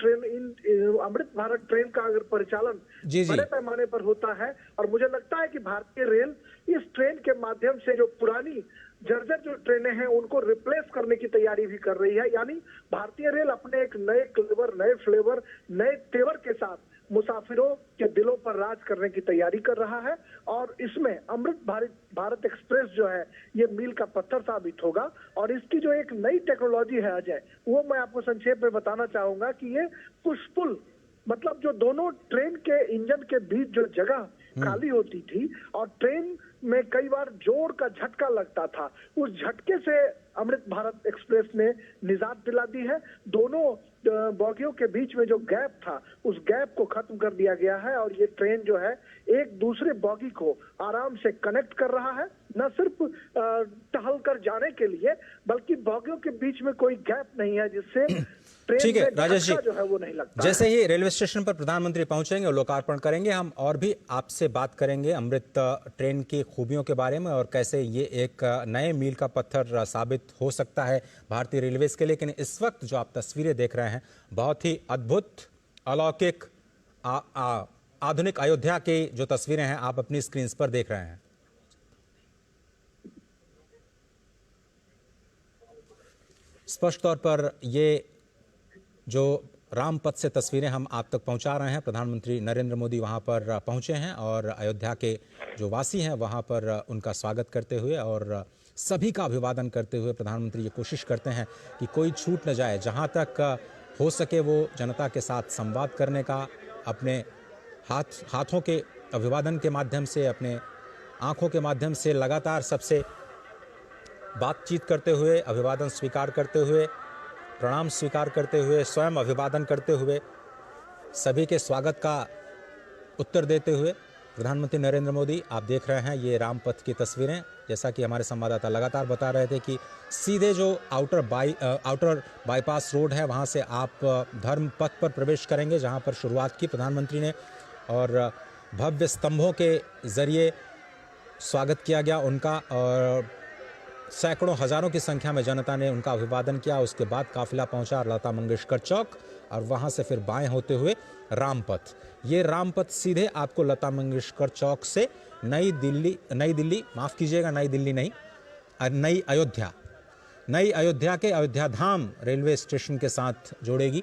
अमृत भारत ट्रेन का अगर परिचालन बड़े पैमाने पर होता है, और मुझे लगता है कि भारतीय रेल इस ट्रेन के माध्यम से जो पुरानी जर्जर जो ट्रेनें हैं उनको रिप्लेस करने की तैयारी भी कर रही है। यानी भारतीय रेल अपने एक नए क्लेवर, नए फ्लेवर, नए तेवर के साथ मुसाफिरों के दिलों पर राज करने की तैयारी कर रहा है। और इसमें अमृत भारत एक्सप्रेस जो है ये मील का पत्थर साबित होगा। और इसकी जो एक नई टेक्नोलॉजी है अजय, वो मैं आपको संक्षेप में बताना चाहूंगा कि ये पुश पुल, मतलब जो दोनों ट्रेन के इंजन के बीच जो जगह खाली होती थी और ट्रेन में कई बार जोर का झटका लगता था, उस झटके से अमृत भारत एक्सप्रेस ने निजात दिला दी है। दोनों बोगियों के बीच में जो गैप था उस गैप को खत्म कर दिया गया है और ये ट्रेन जो है एक दूसरे बोगी को आराम से कनेक्ट कर रहा है, न सिर्फ टहल कर जाने के लिए बल्कि बोगियों के बीच में कोई गैप नहीं है जिससे ठीक है राजेश जी, जो है वो नहीं लगता। जैसे ही रेलवे स्टेशन पर प्रधानमंत्री पहुंचेंगे और लोकार्पण करेंगे, हम और भी आपसे बात करेंगे अमृत ट्रेन की खूबियों के बारे में और कैसे ये एक नए मील का पत्थर साबित हो सकता है भारतीय रेलवेज के लिए। लेकिन इस वक्त जो आप तस्वीरें देख रहे हैं, बहुत ही अद्भुत, अलौकिक, आधुनिक अयोध्या की जो तस्वीरें हैं आप अपनी स्क्रीन पर देख रहे हैं। स्पष्ट तौर पर ये जो रामपथ से तस्वीरें हम आप तक पहुंचा रहे हैं, प्रधानमंत्री नरेंद्र मोदी वहां पर पहुंचे हैं और अयोध्या के जो वासी हैं वहां पर उनका स्वागत करते हुए और सभी का अभिवादन करते हुए प्रधानमंत्री ये कोशिश करते हैं कि कोई छूट न जाए, जहां तक हो सके वो जनता के साथ संवाद करने का, अपने हाथों के अभिवादन के माध्यम से, अपने आंखों के माध्यम से लगातार सबसे बातचीत करते हुए, अभिवादन स्वीकार करते हुए, प्रणाम स्वीकार करते हुए, स्वयं अभिवादन करते हुए, सभी के स्वागत का उत्तर देते हुए प्रधानमंत्री नरेंद्र मोदी, आप देख रहे हैं ये रामपथ की तस्वीरें। जैसा कि हमारे संवाददाता लगातार बता रहे थे कि सीधे जो आउटर बाईपास रोड है वहां से आप धर्म पथ पर प्रवेश करेंगे, जहां पर शुरुआत की प्रधानमंत्री ने और भव्य स्तंभों के जरिए स्वागत किया गया उनका। और सैकड़ों हजारों की संख्या में जनता ने उनका अभिवादन किया। उसके बाद काफिला पहुंचा लता मंगेशकर चौक और वहां से फिर बाएं होते हुए रामपथ। ये रामपथ सीधे आपको लता मंगेशकर चौक से नई दिल्ली माफ कीजिएगा, नई दिल्ली नहीं, नई अयोध्या के अयोध्या धाम रेलवे स्टेशन के साथ जोड़ेगी।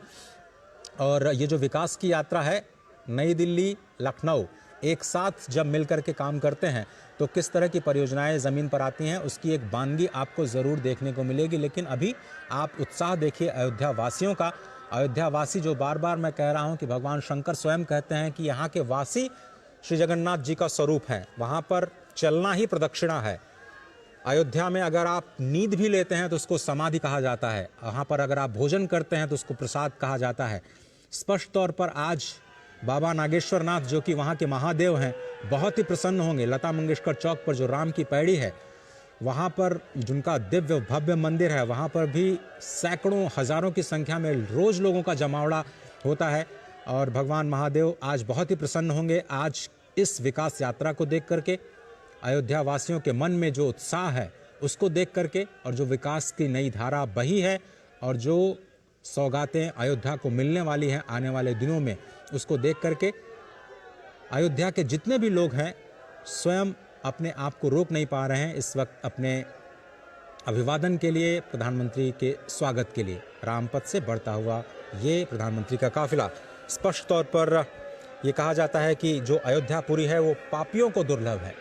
और ये जो विकास की यात्रा है, नई दिल्ली लखनऊ एक साथ जब मिलकर के काम करते हैं तो किस तरह की परियोजनाएं ज़मीन पर आती हैं, उसकी एक बानगी आपको ज़रूर देखने को मिलेगी। लेकिन अभी आप उत्साह देखिए अयोध्या वासियों का। अयोध्या वासी जो बार बार मैं कह रहा हूं कि भगवान शंकर स्वयं कहते हैं कि यहाँ के वासी श्री जगन्नाथ जी का स्वरूप है। वहाँ पर चलना ही प्रदक्षिणा है। अयोध्या में अगर आप नींद भी लेते हैं तो उसको समाधि कहा जाता है। वहाँ पर अगर आप भोजन करते हैं तो उसको प्रसाद कहा जाता है। स्पष्ट तौर पर आज बाबा नागेश्वर नाथ जो कि वहाँ के महादेव हैं बहुत ही प्रसन्न होंगे। लता मंगेशकर चौक पर जो राम की पैड़ी है, वहाँ पर जिनका दिव्य भव्य मंदिर है, वहाँ पर भी सैकड़ों हजारों की संख्या में रोज़ लोगों का जमावड़ा होता है। और भगवान महादेव आज बहुत ही प्रसन्न होंगे। आज इस विकास यात्रा को देख करके अयोध्या वासियों के मन में जो उत्साह है उसको देख करके, और जो विकास की नई धारा बही है और जो सौगातें अयोध्या को मिलने वाली हैं आने वाले दिनों में, उसको देख करके अयोध्या के जितने भी लोग हैं स्वयं अपने आप को रोक नहीं पा रहे हैं इस वक्त अपने अभिवादन के लिए, प्रधानमंत्री के स्वागत के लिए। रामपथ से बढ़ता हुआ ये प्रधानमंत्री का काफिला। स्पष्ट तौर पर ये कहा जाता है कि जो अयोध्यापुरी है वो पापियों को दुर्लभ है।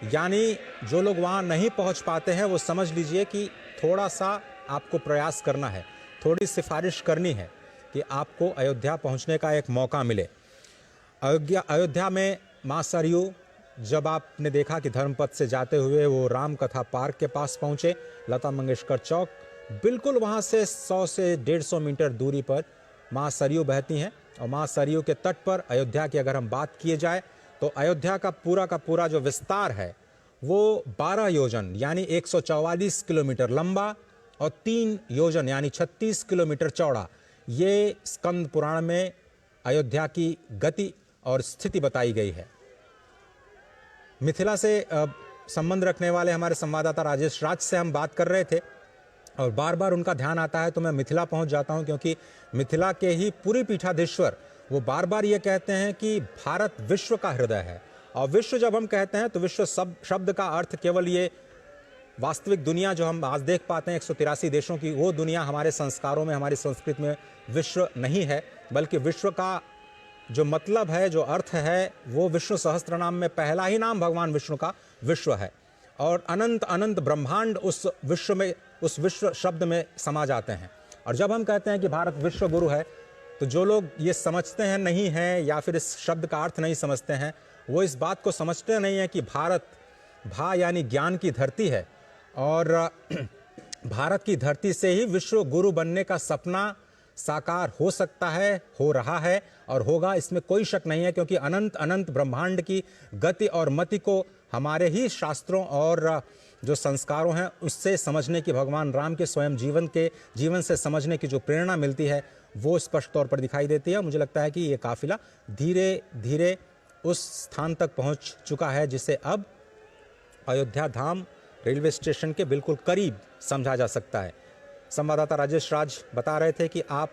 यानी जो लोग वहाँ नहीं पहुँच पाते हैं वो समझ लीजिए कि थोड़ा सा आपको प्रयास करना है, थोड़ी सिफारिश करनी है कि आपको अयोध्या पहुँचने का एक मौका मिले। अयोध्या में माँ सरयू जब आपने देखा कि धर्मपथ से जाते हुए वो राम कथा पार्क के पास पहुँचे, लता मंगेशकर चौक, बिल्कुल वहाँ से 100 से 150 मीटर दूरी पर माँ सरयू बहती हैं। और माँ सरयू के तट पर अयोध्या की अगर हम बात किए जाए तो अयोध्या का पूरा जो विस्तार है वो 12 योजन यानी 144 किलोमीटर लंबा और 3 योजन यानी 36 किलोमीटर चौड़ा। ये स्कंद पुराण में अयोध्या की गति और स्थिति बताई गई है। मिथिला से संबंध रखने वाले हमारे संवाददाता राजेश राज से हम बात कर रहे थे और बार बार उनका ध्यान आता है तो मैं मिथिला पहुंच जाता हूं, क्योंकि मिथिला के ही पूरी पीठाधीश्वर वो बार बार ये कहते हैं कि भारत विश्व का हृदय है। और विश्व जब हम कहते हैं तो विश्व शब्द का अर्थ केवल ये वास्तविक दुनिया जो हम आज देख पाते हैं 183 देशों की, वो दुनिया हमारे संस्कारों में, हमारी संस्कृति में विश्व नहीं है, बल्कि विश्व का जो मतलब है, जो अर्थ है, वो विष्णु सहस्त्र नाम में पहला ही नाम भगवान विष्णु का विश्व है। और अनंत अनंत ब्रह्मांड उस विश्व में, उस विश्व शब्द में समा जाते हैं। और जब हम कहते हैं कि भारत विश्व गुरु है तो जो लोग ये समझते हैं नहीं हैं या फिर इस शब्द का अर्थ नहीं समझते हैं, वो इस बात को समझते नहीं हैं कि भारत भा यानी ज्ञान की धरती है और भारत की धरती से ही विश्व गुरु बनने का सपना साकार हो सकता है, हो रहा है और होगा, इसमें कोई शक नहीं है। क्योंकि अनंत अनंत ब्रह्मांड की गति और मति को हमारे ही शास्त्रों और जो संस्कारों हैं उससे समझने की, भगवान राम के स्वयं जीवन से समझने की जो प्रेरणा मिलती है वो स्पष्ट तौर पर दिखाई देती है। मुझे लगता है कि ये काफिला धीरे धीरे उस स्थान तक पहुंच चुका है जिसे अब अयोध्या धाम रेलवे स्टेशन के बिल्कुल करीब समझा जा सकता है। संवाददाता राजेश राज बता रहे थे कि आप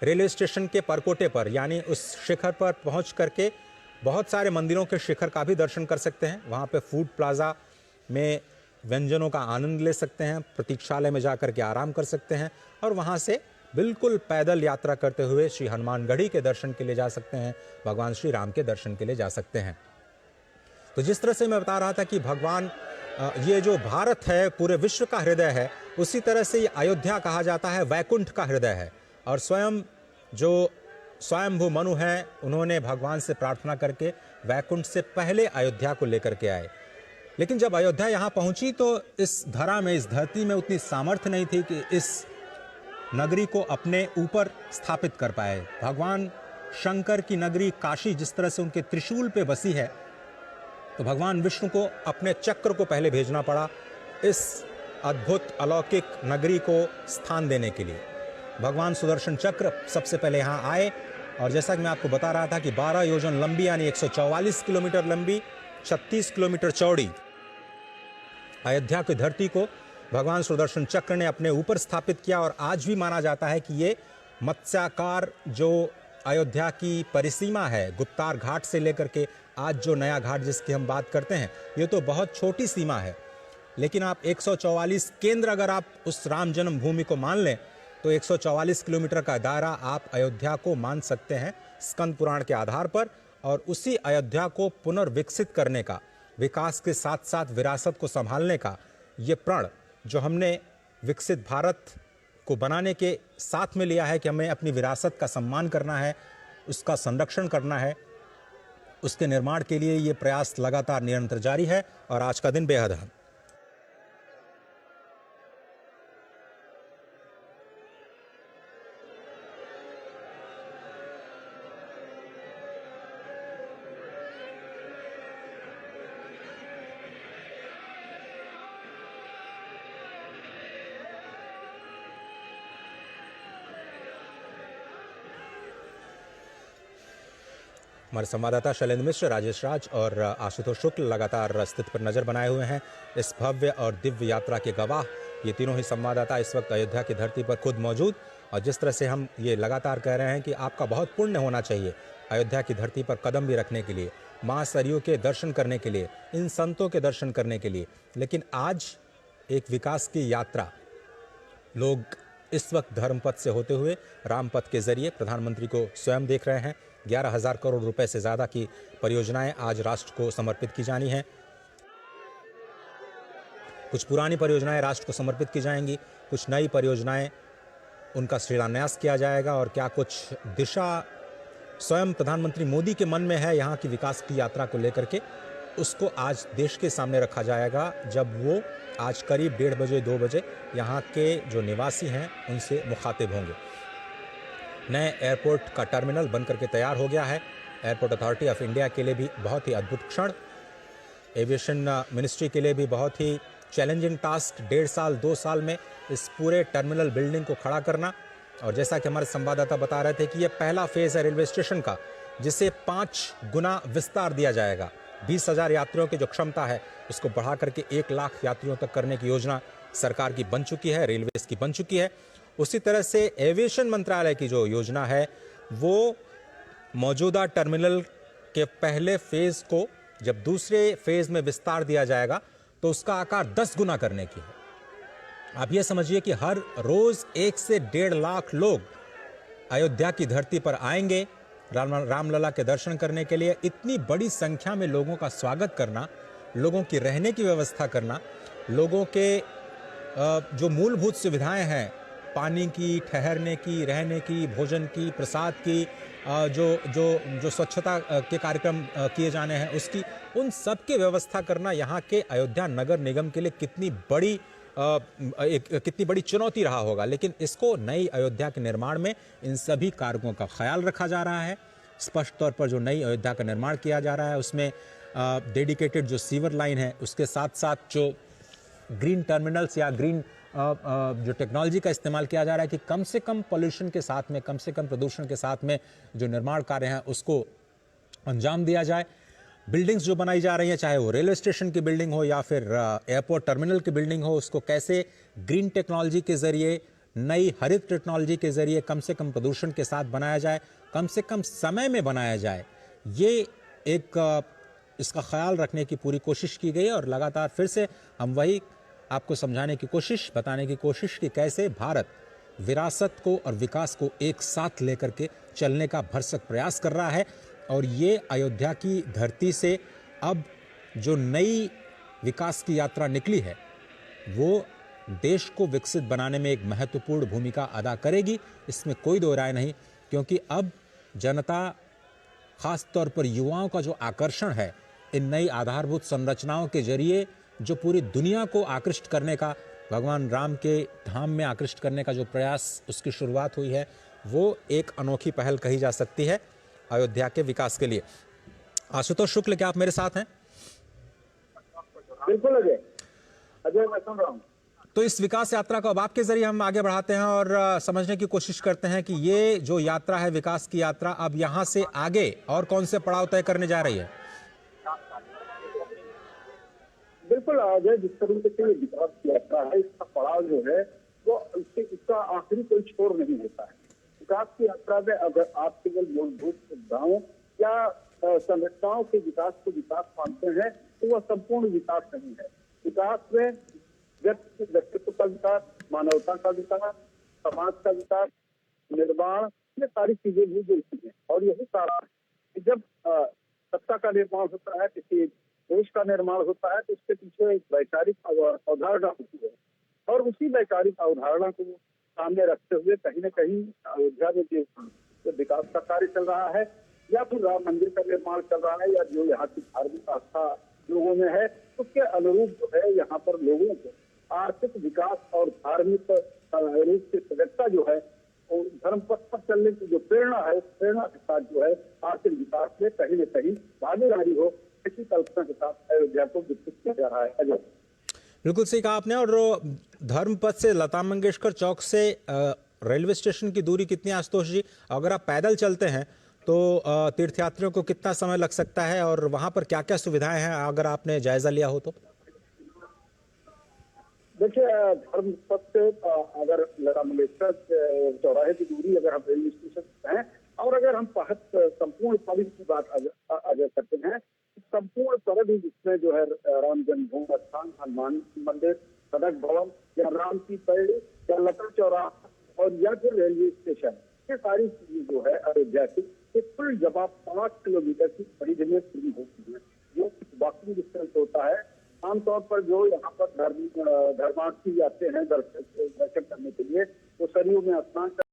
रेलवे स्टेशन के परकोटे पर यानी उस शिखर पर पहुंच करके बहुत सारे मंदिरों के शिखर का भी दर्शन कर सकते हैं। वहां पे फूड प्लाजा में व्यंजनों का आनंद ले सकते हैं, प्रतीक्षालय में जाकर के आराम कर सकते हैं और वहां से बिल्कुल पैदल यात्रा करते हुए श्री हनुमानगढ़ी के दर्शन के लिए जा सकते हैं, भगवान श्री राम के दर्शन के लिए जा सकते हैं। तो जिस तरह से मैं बता रहा था कि भगवान ये जो भारत है पूरे विश्व का हृदय है, उसी तरह से ये अयोध्या कहा जाता है वैकुंठ का हृदय है। और स्वयं जो स्वयंभू मनु हैं उन्होंने भगवान से प्रार्थना करके वैकुंठ से पहले अयोध्या को लेकर के आए। लेकिन जब अयोध्या यहाँ पहुंची तो इस धरा में, इस धरती में उतनी सामर्थ्य नहीं थी कि इस नगरी को अपने ऊपर स्थापित कर पाए। भगवान शंकर की नगरी काशी जिस तरह से उनके त्रिशूल पे बसी है, तो भगवान विष्णु को अपने चक्र को पहले भेजना पड़ा इस अद्भुत अलौकिक नगरी को स्थान देने के लिए। भगवान सुदर्शन चक्र सबसे पहले यहाँ आए और जैसा कि मैं आपको बता रहा था कि 12 योजन लंबी यानी 144 किलोमीटर लंबी 36 किलोमीटर चौड़ी अयोध्या की धरती को भगवान सुदर्शन चक्र ने अपने ऊपर स्थापित किया। और आज भी माना जाता है कि ये मत्स्याकार जो अयोध्या की परिसीमा है, गुप्तार घाट से लेकर के आज जो नया घाट जिसकी हम बात करते हैं, ये तो बहुत छोटी सीमा है। लेकिन आप 144 केंद्र अगर आप उस राम जन्मभूमि को मान लें तो 144 किलोमीटर का दायरा आप अयोध्या को मान सकते हैं स्कंद पुराण के आधार पर। और उसी अयोध्या को पुनर्विकसित करने का, विकास के साथ साथ विरासत को संभालने का ये प्रण जो हमने विकसित भारत को बनाने के साथ में लिया है कि हमें अपनी विरासत का सम्मान करना है, उसका संरक्षण करना है, उसके निर्माण के लिए ये प्रयास लगातार निरंतर जारी है। और आज का दिन बेहद अहम। हमारे संवाददाता शैलेंद्र मिश्र, राजेश राज और आशुतोष शुक्ल लगातार स्थिति पर नजर बनाए हुए हैं। इस भव्य और दिव्य यात्रा के गवाह ये तीनों ही संवाददाता इस वक्त अयोध्या की धरती पर खुद मौजूद। और जिस तरह से हम ये लगातार कह रहे हैं कि आपका बहुत पुण्य होना चाहिए अयोध्या की धरती पर कदम भी रखने के लिए, माँ सरयू के दर्शन करने के लिए, इन संतों के दर्शन करने के लिए। लेकिन आज एक विकास की यात्रा लोग इस वक्त धर्मपथ से होते हुए रामपथ के जरिए प्रधानमंत्री को स्वयं देख रहे हैं। 11,000 करोड़ रुपए से ज्यादा की परियोजनाएं आज राष्ट्र को समर्पित की जानी हैं। कुछ पुरानी परियोजनाएं राष्ट्र को समर्पित की जाएंगी, कुछ नई परियोजनाएं उनका शिलान्यास किया जाएगा। और क्या कुछ दिशा स्वयं प्रधानमंत्री मोदी के मन में है यहाँ की विकास की यात्रा को लेकर के, उसको आज देश के सामने रखा जाएगा जब वो आज करीब 1:30 बजे 2 बजे यहाँ के जो निवासी हैं उनसे मुखातिब होंगे। नए एयरपोर्ट का टर्मिनल बनकर के तैयार हो गया है। एयरपोर्ट अथॉरिटी ऑफ इंडिया के लिए भी बहुत ही अद्भुत क्षण, एविएशन मिनिस्ट्री के लिए भी बहुत ही चैलेंजिंग टास्क, 1.5 साल 2 साल में इस पूरे टर्मिनल बिल्डिंग को खड़ा करना। और जैसा कि हमारे संवाददाता बता रहे थे कि यह पहला फेज है रेलवे स्टेशन का, जिसे 5 गुना विस्तार दिया जाएगा। 20,000 यात्रियों की जो क्षमता है उसको बढ़ा करके 1 लाख यात्रियों तक करने की योजना सरकार की बन चुकी है, रेलवे की बन चुकी है। उसी तरह से एविएशन मंत्रालय की जो योजना है वो मौजूदा टर्मिनल के पहले फेज को जब दूसरे फेज में विस्तार दिया जाएगा तो उसका आकार 10 गुना करने की है। आप ये समझिए कि हर रोज 1 से 1.5 लाख लोग अयोध्या की धरती पर आएंगे रामलला के दर्शन करने के लिए। इतनी बड़ी संख्या में लोगों का स्वागत करना, लोगों की रहने की व्यवस्था करना, लोगों के जो मूलभूत सुविधाएं हैं, पानी की, ठहरने की, रहने की, भोजन की, प्रसाद की, जो स्वच्छता के कार्यक्रम किए जाने हैं उसकी, उन सब की व्यवस्था करना यहाँ के अयोध्या नगर निगम के लिए कितनी बड़ी चुनौती रहा होगा। लेकिन इसको नई अयोध्या के निर्माण में इन सभी कारकों का ख्याल रखा जा रहा है। स्पष्ट तौर पर जो नई अयोध्या का निर्माण किया जा रहा है उसमें डेडिकेटेड जो सीवर लाइन है, उसके साथ साथ जो ग्रीन टर्मिनल्स या ग्रीन जो टेक्नोलॉजी का इस्तेमाल किया जा रहा है कि कम से कम पॉल्यूशन के साथ में, कम से कम प्रदूषण के साथ में जो निर्माण कार्य हैं उसको अंजाम दिया जाए। बिल्डिंग्स जो बनाई जा रही हैं, चाहे वो रेलवे स्टेशन की बिल्डिंग हो या फिर एयरपोर्ट टर्मिनल की बिल्डिंग हो, उसको कैसे ग्रीन टेक्नोलॉजी के जरिए, नई हरित टेक्नोलॉजी के जरिए कम से कम प्रदूषण के साथ बनाया जाए, कम से कम समय में बनाया जाए, ये एक इसका ख्याल रखने की पूरी कोशिश की गई। और लगातार फिर से हम वही आपको समझाने की कोशिश, बताने की कोशिश कि कैसे भारत विरासत को और विकास को एक साथ लेकर के चलने का भरसक प्रयास कर रहा है। और ये अयोध्या की धरती से अब जो नई विकास की यात्रा निकली है वो देश को विकसित बनाने में एक महत्वपूर्ण भूमिका अदा करेगी, इसमें कोई दो राय नहीं। क्योंकि अब जनता, खास तौर पर युवाओं का जो आकर्षण है इन नई आधारभूत संरचनाओं के जरिए, जो पूरी दुनिया को आकृष्ट करने का, भगवान राम के धाम में आकृष्ट करने का जो प्रयास, उसकी शुरुआत हुई है, वो एक अनोखी पहल कही जा सकती है अयोध्या के विकास के लिए। आशुतोष शुक्ल, क्या आप मेरे साथ हैं? बिल्कुल अजय मैं सुन रहा हूँ। तो इस विकास यात्रा को अब आपके जरिए हम आगे बढ़ाते हैं और समझने की कोशिश करते हैं कि ये जो यात्रा है, विकास की यात्रा, अब यहाँ से आगे और कौन से पड़ाव तय करने जा रही है? बिल्कुल अजय, जिस तरीके से ये विकास यात्रा है, इसका पड़ाव जो है वो इसका आखिरी कोई छोर नहीं होता है। विकास की यात्रा में अगर आप केवल मूलभूत सुविधाओं या संरचनाओं के विकास को विकास मानते हैं तो वह संपूर्ण विकास नहीं है। विकास में व्यक्तित्व का विकास, मानवता का विकास, समाज का विकास, निर्माण, ये सारी चीजें भी जुड़ती हैं। और यही कारण है कि जब सत्ता का निर्माण होता है, किसी देश का निर्माण होता है, तो उसके पीछे एक वैचारिक अवधारणा होती है। और उसी वैचारिक अवधारणा को सामने रखते हुए कहीं न कहीं अयोध्या में जो विकास का कार्य चल रहा है, या फिर राम मंदिर का निर्माण चल रहा है, या जो यहाँ की धार्मिक आस्था लोगों में है, उसके अनुरूप जो है यहाँ पर लोगों को आर्थिक विकास और धार्मिक रूप से सजगता जो है, और धर्म पथ पर चलने की जो प्रेरणा है, उस प्रेरणा के साथ जो है आर्थिक विकास में कहीं न कहीं भागीदारी हो, इसी कल्पना के साथ अयोध्या को विकसित किया जा रहा है। अजय, बिल्कुल सही कहा आपने। और धर्म पथ से लता मंगेशकर चौक से रेलवे स्टेशन की दूरी कितनी है आशुतोष जी? अगर आप पैदल चलते हैं तो तीर्थयात्रियों को कितना समय लग सकता है, और वहां पर क्या क्या सुविधाएं हैं, अगर आपने जायजा लिया हो तो? देखिए, धर्म पथ से अगर लता मंगेशकर चौराहे की दूरी अगर हम रेलवे स्टेशन से हैं, और अगर हम संपूर्ण परिधि की बात अगर करते हैं, संपूर्ण परिधि जिसमें जो है राम जन्मभूमि स्थान, हनुमान मंदिर, सड़क भवन, या राम की पैड़ी, या लता चौराहा, और या फिर रेलवे स्टेशन, ये सारी चीजें जो है अयोध्या की कुल जब आप 5 किलोमीटर की परिधि में पूरी होती है। जो वॉकिंग डिस्टेंस होता है, आमतौर पर जो यहाँ पर धर्मार्थी आते हैं दर्शन करने के लिए, वो सरयू में स्नान